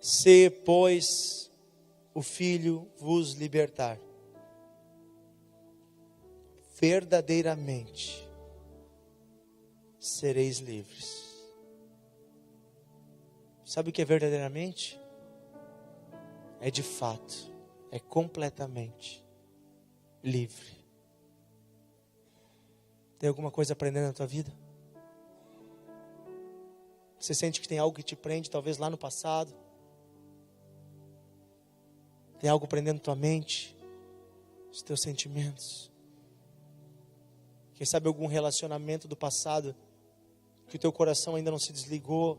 Se, pois, o Filho vos libertar, verdadeiramente sereis livres. Sabe o que é verdadeiramente? É de fato, é completamente livre. Tem alguma coisa prendendo na tua vida? Você sente que tem algo que te prende, talvez lá no passado? Tem algo prendendo tua mente, os teus sentimentos? Quem sabe algum relacionamento do passado que o teu coração ainda não se desligou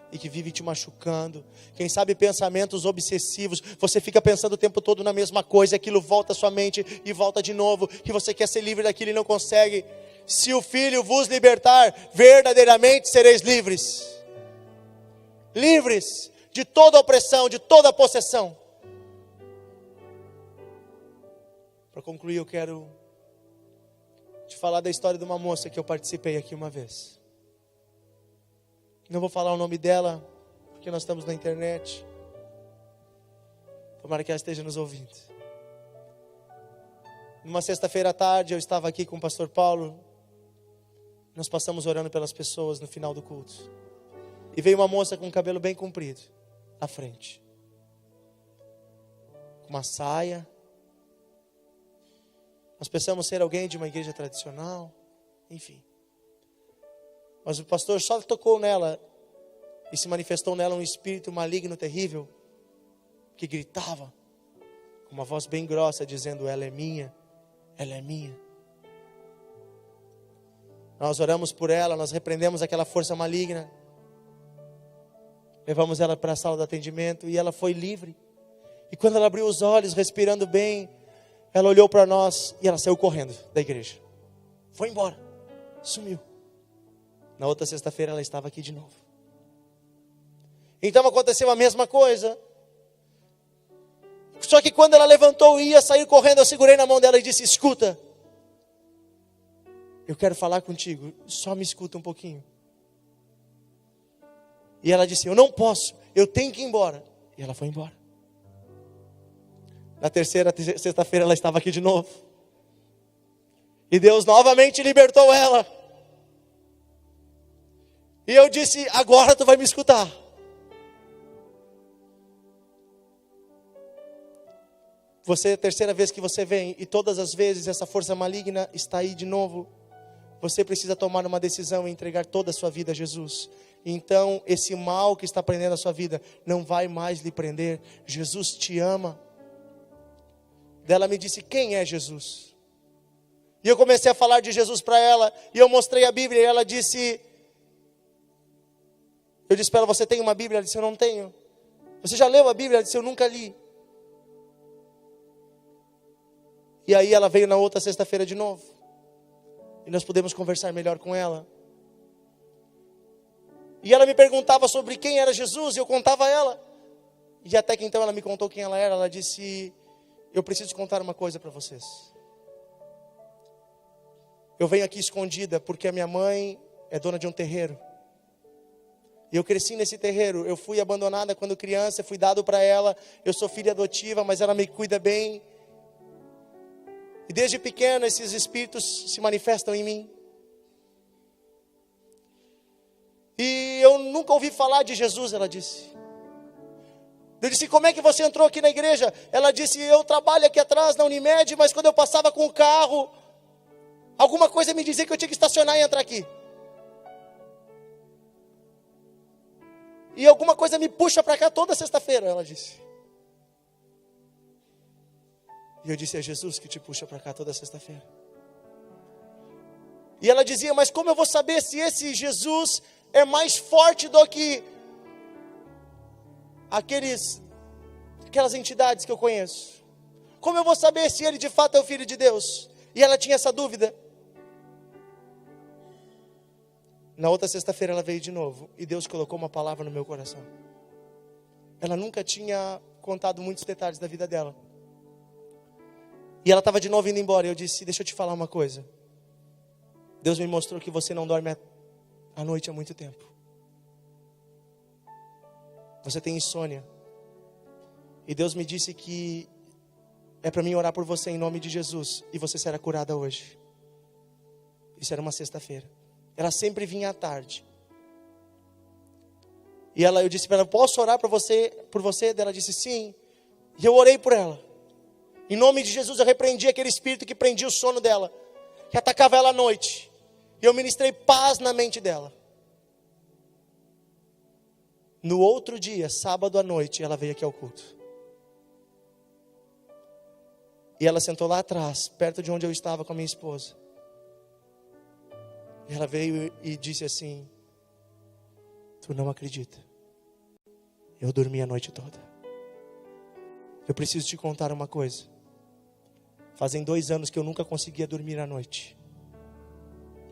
e que vive te machucando? Quem sabe pensamentos obsessivos, você fica pensando o tempo todo na mesma coisa, aquilo volta à sua mente e volta de novo, que você quer ser livre daquilo e não consegue. Se o Filho vos libertar, verdadeiramente sereis livres. Livres de toda opressão, de toda possessão. Para concluir, eu quero te falar da história de uma moça que eu participei aqui uma vez. Não vou falar o nome dela, porque nós estamos na internet. Tomara que ela esteja nos ouvindo. Numa sexta-feira à tarde, eu estava aqui com o pastor Paulo. Nós passamos orando pelas pessoas no final do culto. E veio uma moça com o cabelo bem comprido, à frente. Com uma saia. Nós pensamos ser alguém de uma igreja tradicional. Enfim. Mas o pastor só tocou nela e se manifestou nela um espírito maligno terrível que gritava com uma voz bem grossa dizendo: ela é minha, ela é minha. Nós oramos por ela, nós repreendemos aquela força maligna, levamos ela para a sala de atendimento e ela foi livre. E quando ela abriu os olhos, respirando bem, ela olhou para nós e ela saiu correndo da igreja, foi embora, sumiu. Na outra sexta-feira ela estava aqui de novo. Então aconteceu a mesma coisa. Só que quando ela levantou e ia sair correndo, eu segurei na mão dela e disse: escuta, eu quero falar contigo, só me escuta um pouquinho. E ela disse: eu não posso, eu tenho que ir embora. E ela foi embora. Na terceira sexta-feira ela estava aqui de novo. E Deus novamente libertou ela. E eu disse: agora tu vai me escutar. Você é a terceira vez que você vem, e todas as vezes essa força maligna está aí de novo. Você precisa tomar uma decisão e entregar toda a sua vida a Jesus. Então esse mal que está prendendo a sua vida não vai mais lhe prender. Jesus te ama. Ela me disse: quem é Jesus? E eu comecei a falar de Jesus para ela, e eu mostrei a Bíblia, e ela disse... Eu disse para ela: você tem uma Bíblia? Ela disse: eu não tenho. Você já leu a Bíblia? Ela disse: eu nunca li. E aí ela veio na outra sexta-feira de novo. E nós pudemos conversar melhor com ela. E ela me perguntava sobre quem era Jesus, e eu contava a ela. E até que então ela me contou quem ela era. Ela disse: eu preciso contar uma coisa para vocês. Eu venho aqui escondida porque a minha mãe é dona de um terreiro. E eu cresci nesse terreiro. Eu fui abandonada quando criança, fui dado para ela. Eu sou filha adotiva, mas ela me cuida bem. E desde pequeno esses espíritos se manifestam em mim. E eu nunca ouvi falar de Jesus, ela disse. Eu disse, como é que você entrou aqui na igreja? Ela disse, eu trabalho aqui atrás na Unimed, mas quando eu passava com o carro, alguma coisa me dizia que eu tinha que estacionar e entrar aqui. E alguma coisa me puxa para cá toda sexta-feira, ela disse. E eu disse, é Jesus que te puxa para cá toda sexta-feira. E ela dizia, mas como eu vou saber se esse Jesus é mais forte do que aquelas entidades que eu conheço? Como eu vou saber se ele de fato é o Filho de Deus? E ela tinha essa dúvida. Na outra sexta-feira ela veio de novo e Deus colocou uma palavra no meu coração. Ela nunca tinha contado muitos detalhes da vida dela. E ela estava de novo indo embora. E eu disse, deixa eu te falar uma coisa. Deus me mostrou que você não dorme à noite há muito tempo. Você tem insônia. E Deus me disse que é para mim orar por você em nome de Jesus. E você será curada hoje. Isso era uma sexta-feira. Ela sempre vinha à tarde. E eu disse para ela, posso orar por você? Ela disse sim. E eu orei por ela. Em nome de Jesus eu repreendi aquele espírito que prendia o sono dela, que atacava ela à noite. E eu ministrei paz na mente dela. No outro dia, sábado à noite, ela veio aqui ao culto. E ela sentou lá atrás, perto de onde eu estava com a minha esposa. E ela veio e disse assim, tu não acredita. Eu dormi a noite toda. Eu preciso te contar uma coisa. Fazem 2 anos que eu nunca conseguia dormir à noite.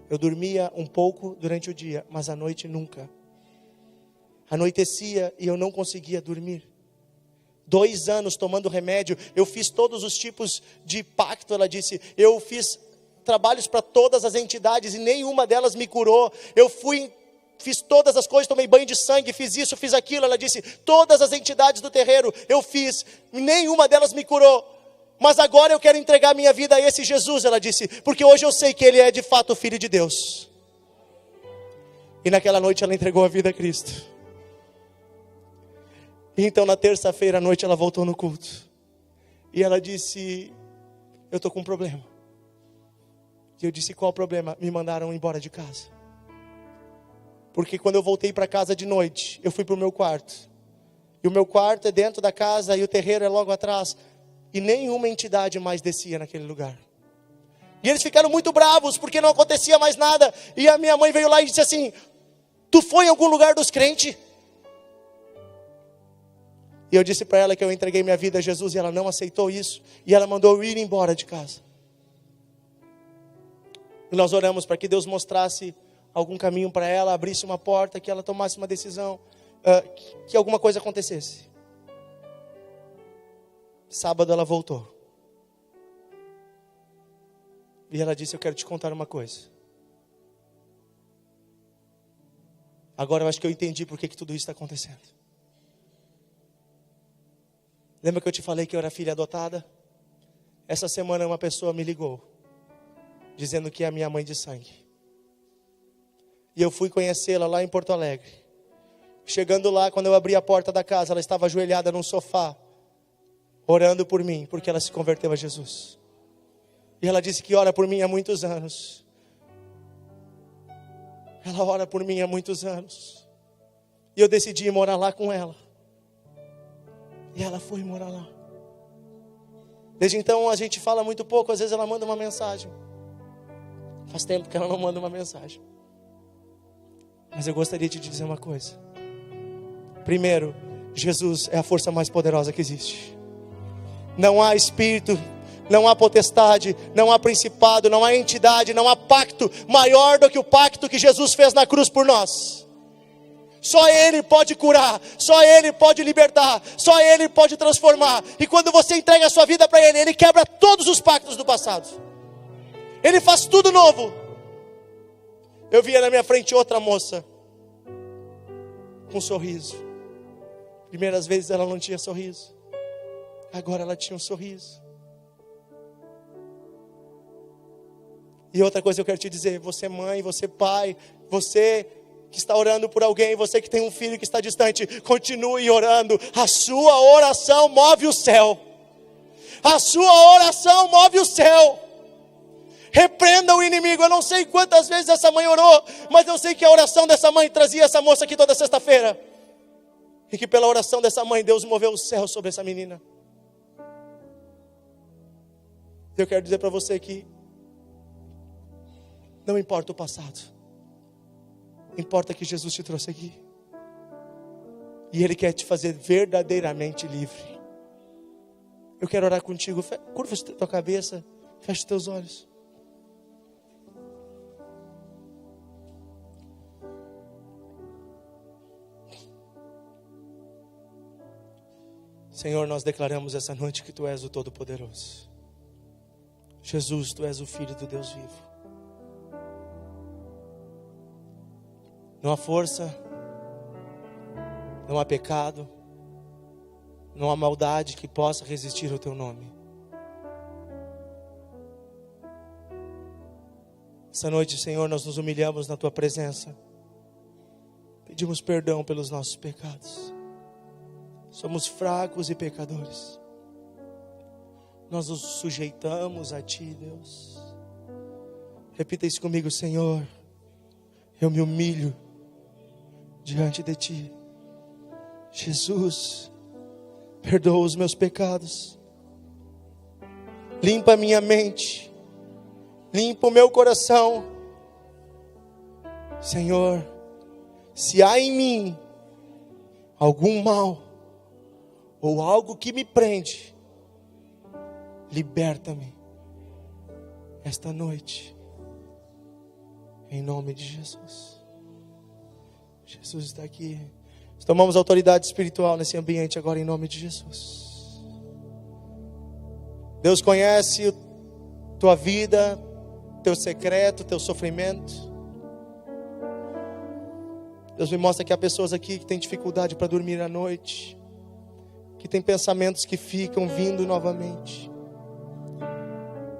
Eu dormia um pouco durante o dia, mas à noite nunca. Anoitecia e eu não conseguia dormir. 2 anos tomando remédio, eu fiz todos os tipos de pacto, ela disse. Eu fiz trabalhos para todas as entidades e nenhuma delas me curou. Fiz todas as coisas, tomei banho de sangue, fiz isso, fiz aquilo. Ela disse, todas as entidades do terreiro eu fiz, nenhuma delas me curou. Mas agora eu quero entregar minha vida a esse Jesus, ela disse, porque hoje eu sei que Ele é de fato o Filho de Deus. E naquela noite ela entregou a vida a Cristo. E então na terça-feira à noite ela voltou no culto. E ela disse, eu estou com um problema. E eu disse, qual o problema? Me mandaram embora de casa. Porque quando eu voltei para casa de noite, eu fui para o meu quarto. E o meu quarto é dentro da casa e o terreiro é logo atrás. E nenhuma entidade mais descia naquele lugar. E eles ficaram muito bravos porque não acontecia mais nada. E a minha mãe veio lá e disse assim, tu foi em algum lugar dos crentes? E eu disse para ela que eu entreguei minha vida a Jesus e ela não aceitou isso. E ela mandou eu ir embora de casa. E nós oramos para que Deus mostrasse algum caminho para ela, abrisse uma porta, que ela tomasse uma decisão, que alguma coisa acontecesse. Sábado ela voltou. E ela disse, eu quero te contar uma coisa. Agora eu acho que eu entendi por que tudo isso está acontecendo. Lembra que eu te falei que eu era filha adotada? Essa semana uma pessoa me ligou, dizendo que é a minha mãe de sangue. E eu fui conhecê-la lá em Porto Alegre. Chegando lá, quando eu abri a porta da casa, ela estava ajoelhada num sofá, orando por mim, porque ela se converteu a Jesus. E ela disse que ora por mim há muitos anos. Ela ora por mim há muitos anos. E eu decidi morar lá com ela. E ela foi morar lá. Desde então a gente fala muito pouco. Às vezes ela manda uma mensagem. Faz tempo que ela não manda uma mensagem. Mas eu gostaria de te dizer uma coisa. Primeiro, Jesus é a força mais poderosa que existe. Não há espírito, não há potestade, não há principado, não há entidade, não há pacto maior do que o pacto que Jesus fez na cruz por nós. Só Ele pode curar, só Ele pode libertar, só Ele pode transformar. E quando você entrega a sua vida para Ele, Ele quebra todos os pactos do passado. Ele faz tudo novo. Eu via na minha frente outra moça, com um sorriso. Primeiras vezes ela não tinha sorriso. Agora ela tinha um sorriso. E outra coisa eu quero te dizer, você mãe, você pai, você que está orando por alguém, você que tem um filho que está distante, continue orando. A sua oração move o céu. A sua oração move o céu. Repreenda o inimigo. Eu não sei quantas vezes essa mãe orou, mas eu sei que a oração dessa mãe trazia essa moça aqui toda sexta-feira. E que pela oração dessa mãe, Deus moveu o céu sobre essa menina. Eu quero dizer para você que não importa o passado, importa que Jesus te trouxe aqui. E Ele quer te fazer verdadeiramente livre. Eu quero orar contigo. Curva a tua cabeça, fecha os teus olhos. Senhor, nós declaramos essa noite que Tu és o Todo-Poderoso. Jesus, Tu és o Filho do Deus vivo. Não há força, não há pecado, não há maldade que possa resistir ao Teu nome. Essa noite, Senhor, nós nos humilhamos na Tua presença. Pedimos perdão pelos nossos pecados. Somos fracos e pecadores. Nós nos sujeitamos a Ti, Deus. Repita isso comigo: Senhor, eu me humilho diante de Ti. Jesus, perdoa os meus pecados. Limpa a minha mente. Limpa o meu coração. Senhor, se há em mim algum mal ou algo que me prende, liberta-me esta noite, em nome de Jesus. Jesus está aqui. Tomamos autoridade espiritual nesse ambiente agora, em nome de Jesus. Deus conhece tua vida, teu secreto, teu sofrimento. Deus me mostra que há pessoas aqui que têm dificuldade para dormir à noite, que tem pensamentos que ficam vindo novamente,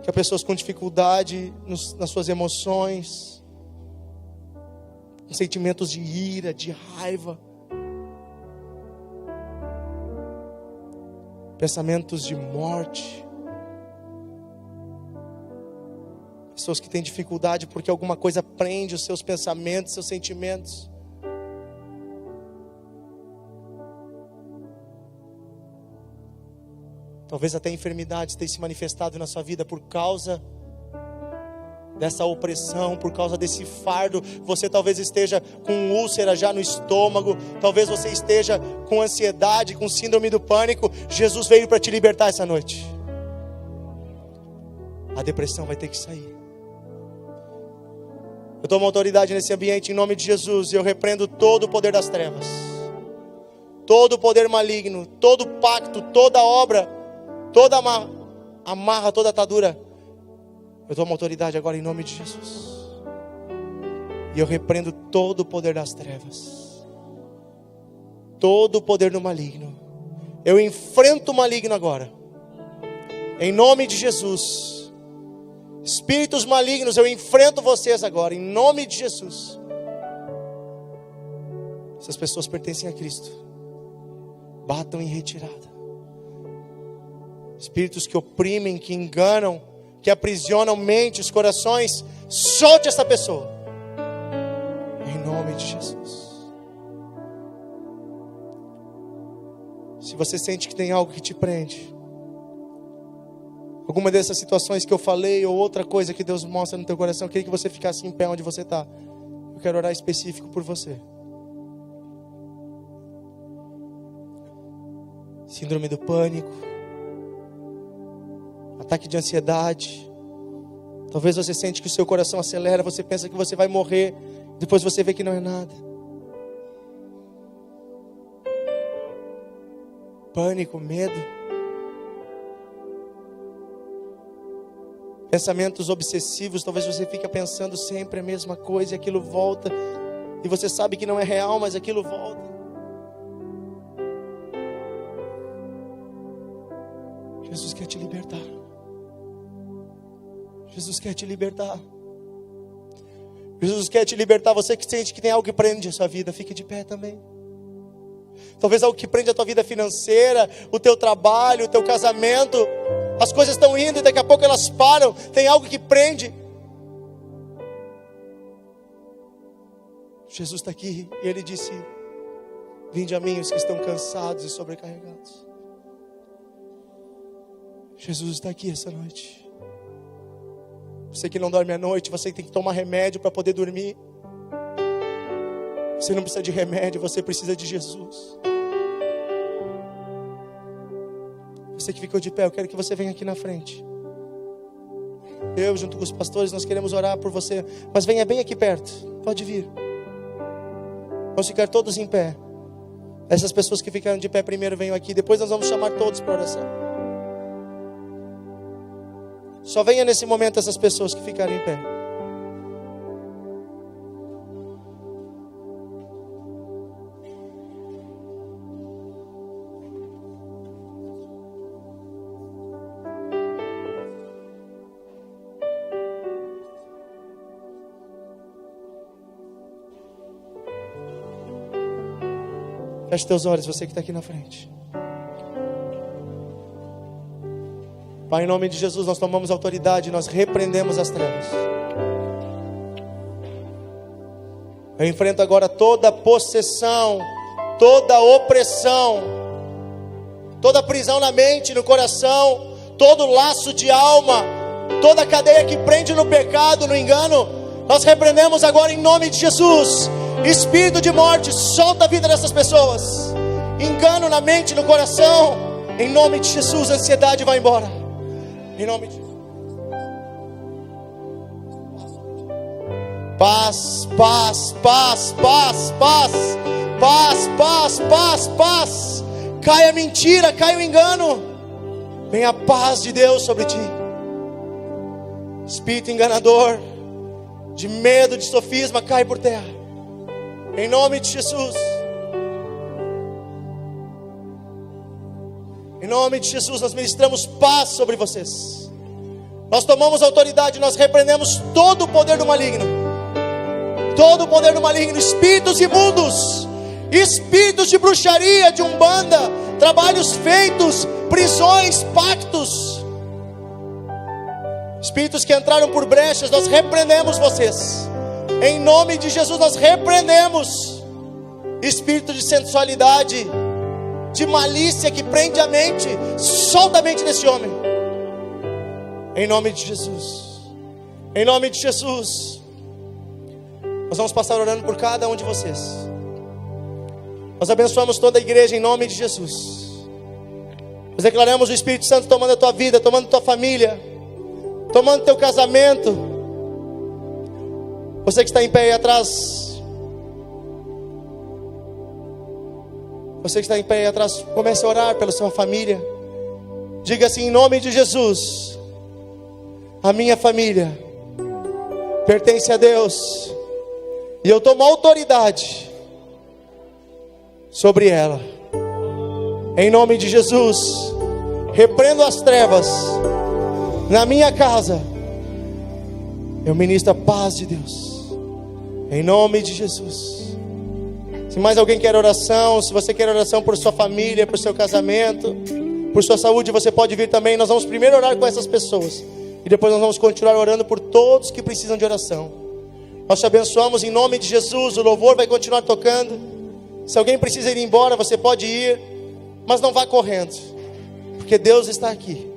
que há pessoas com dificuldade nas suas emoções, com sentimentos de ira, de raiva, pensamentos de morte, pessoas que têm dificuldade porque alguma coisa prende os seus pensamentos, seus sentimentos. Talvez até enfermidades tenham se manifestado na sua vida por causa dessa opressão, por causa desse fardo. Você talvez esteja com úlcera já no estômago, talvez você esteja com ansiedade, com síndrome do pânico. Jesus veio para te libertar essa noite. A depressão vai ter que sair. Eu tomo autoridade nesse ambiente em nome de Jesus, e eu repreendo todo o poder das trevas, todo o poder maligno, todo pacto, toda obra, toda amarra, toda atadura. Eu tomo autoridade agora em nome de Jesus, e eu repreendo todo o poder das trevas, todo o poder do maligno. Eu enfrento o maligno agora, em nome de Jesus. Espíritos malignos, eu enfrento vocês agora, em nome de Jesus. Essas pessoas pertencem a Cristo. Batam em retirada. Espíritos que oprimem, que enganam, que aprisionam mentes, corações, solte essa pessoa, em nome de Jesus. Se você sente que tem algo que te prende, alguma dessas situações que eu falei, ou outra coisa que Deus mostra no teu coração, eu queria que você ficasse em pé onde você está. Eu quero orar específico por você. Síndrome do pânico, ataque de ansiedade. Talvez você sente que o seu coração acelera, você pensa que você vai morrer, depois você vê que não é nada. Pânico, medo. Pensamentos obsessivos, talvez você fique pensando sempre a mesma coisa e aquilo volta, e você sabe que não é real, mas aquilo volta. Jesus quer te libertar. Jesus quer te libertar. Jesus quer te libertar. Você que sente que tem algo que prende a sua vida, fique de pé também. Talvez algo que prende a tua vida financeira, o teu trabalho, o teu casamento. As coisas estão indo e daqui a pouco elas param. Tem algo que prende. Jesus está aqui e Ele disse: vinde a mim os que estão cansados e sobrecarregados. Jesus está aqui essa noite. Você que não dorme à noite, você que tem que tomar remédio para poder dormir. Você não precisa de remédio, você precisa de Jesus. Você que ficou de pé, eu quero que você venha aqui na frente. Eu, junto com os pastores, nós queremos orar por você. Mas venha bem aqui perto, pode vir. Vamos ficar todos em pé. Essas pessoas que ficaram de pé primeiro venham aqui. Depois nós vamos chamar todos para oração. Só venha nesse momento essas pessoas que ficaram em pé. Feche teus olhos, você que está aqui na frente. Pai, em nome de Jesus, nós tomamos autoridade, nós repreendemos as trevas. Eu enfrento agora toda possessão, toda opressão, toda prisão na mente, no coração, todo laço de alma, toda cadeia que prende no pecado, no engano. Nós repreendemos agora em nome de Jesus. Espírito de morte, solta a vida dessas pessoas. Engano na mente, no coração. Em nome de Jesus, a ansiedade vai embora. Em nome de Jesus. Paz, paz, paz, paz, paz. Paz, paz, paz, paz. Cai a mentira, cai o engano. Venha a paz de Deus sobre ti. Espírito enganador, de medo, de sofisma, cai por terra. Em nome de Jesus. Em nome de Jesus, nós ministramos paz sobre vocês. Nós tomamos autoridade, nós repreendemos todo o poder do maligno. Todo o poder do maligno, espíritos imundos, espíritos de bruxaria, de umbanda, trabalhos feitos, prisões, pactos, espíritos que entraram por brechas, nós repreendemos vocês. Em nome de Jesus nós repreendemos espírito de sensualidade, de malícia que prende a mente. Solta a mente desse homem. Em nome de Jesus. Em nome de Jesus. Nós vamos passar orando por cada um de vocês. Nós abençoamos toda a igreja em nome de Jesus. Nós declaramos o Espírito Santo tomando a tua vida, tomando a tua família, tomando o teu casamento. Você que está em pé aí atrás, você que está em pé aí atrás, comece a orar pela sua família. Diga assim: em nome de Jesus, a minha família pertence a Deus, e eu tomo autoridade sobre ela. Em nome de Jesus, repreendo as trevas na minha casa. Eu ministro a paz de Deus. Em nome de Jesus. Se mais alguém quer oração, se você quer oração por sua família, por seu casamento, por sua saúde, você pode vir também. Nós vamos primeiro orar com essas pessoas e depois nós vamos continuar orando por todos que precisam de oração. Nós te abençoamos em nome de Jesus. O louvor vai continuar tocando. Se alguém precisa ir embora, você pode ir, mas não vá correndo, porque Deus está aqui.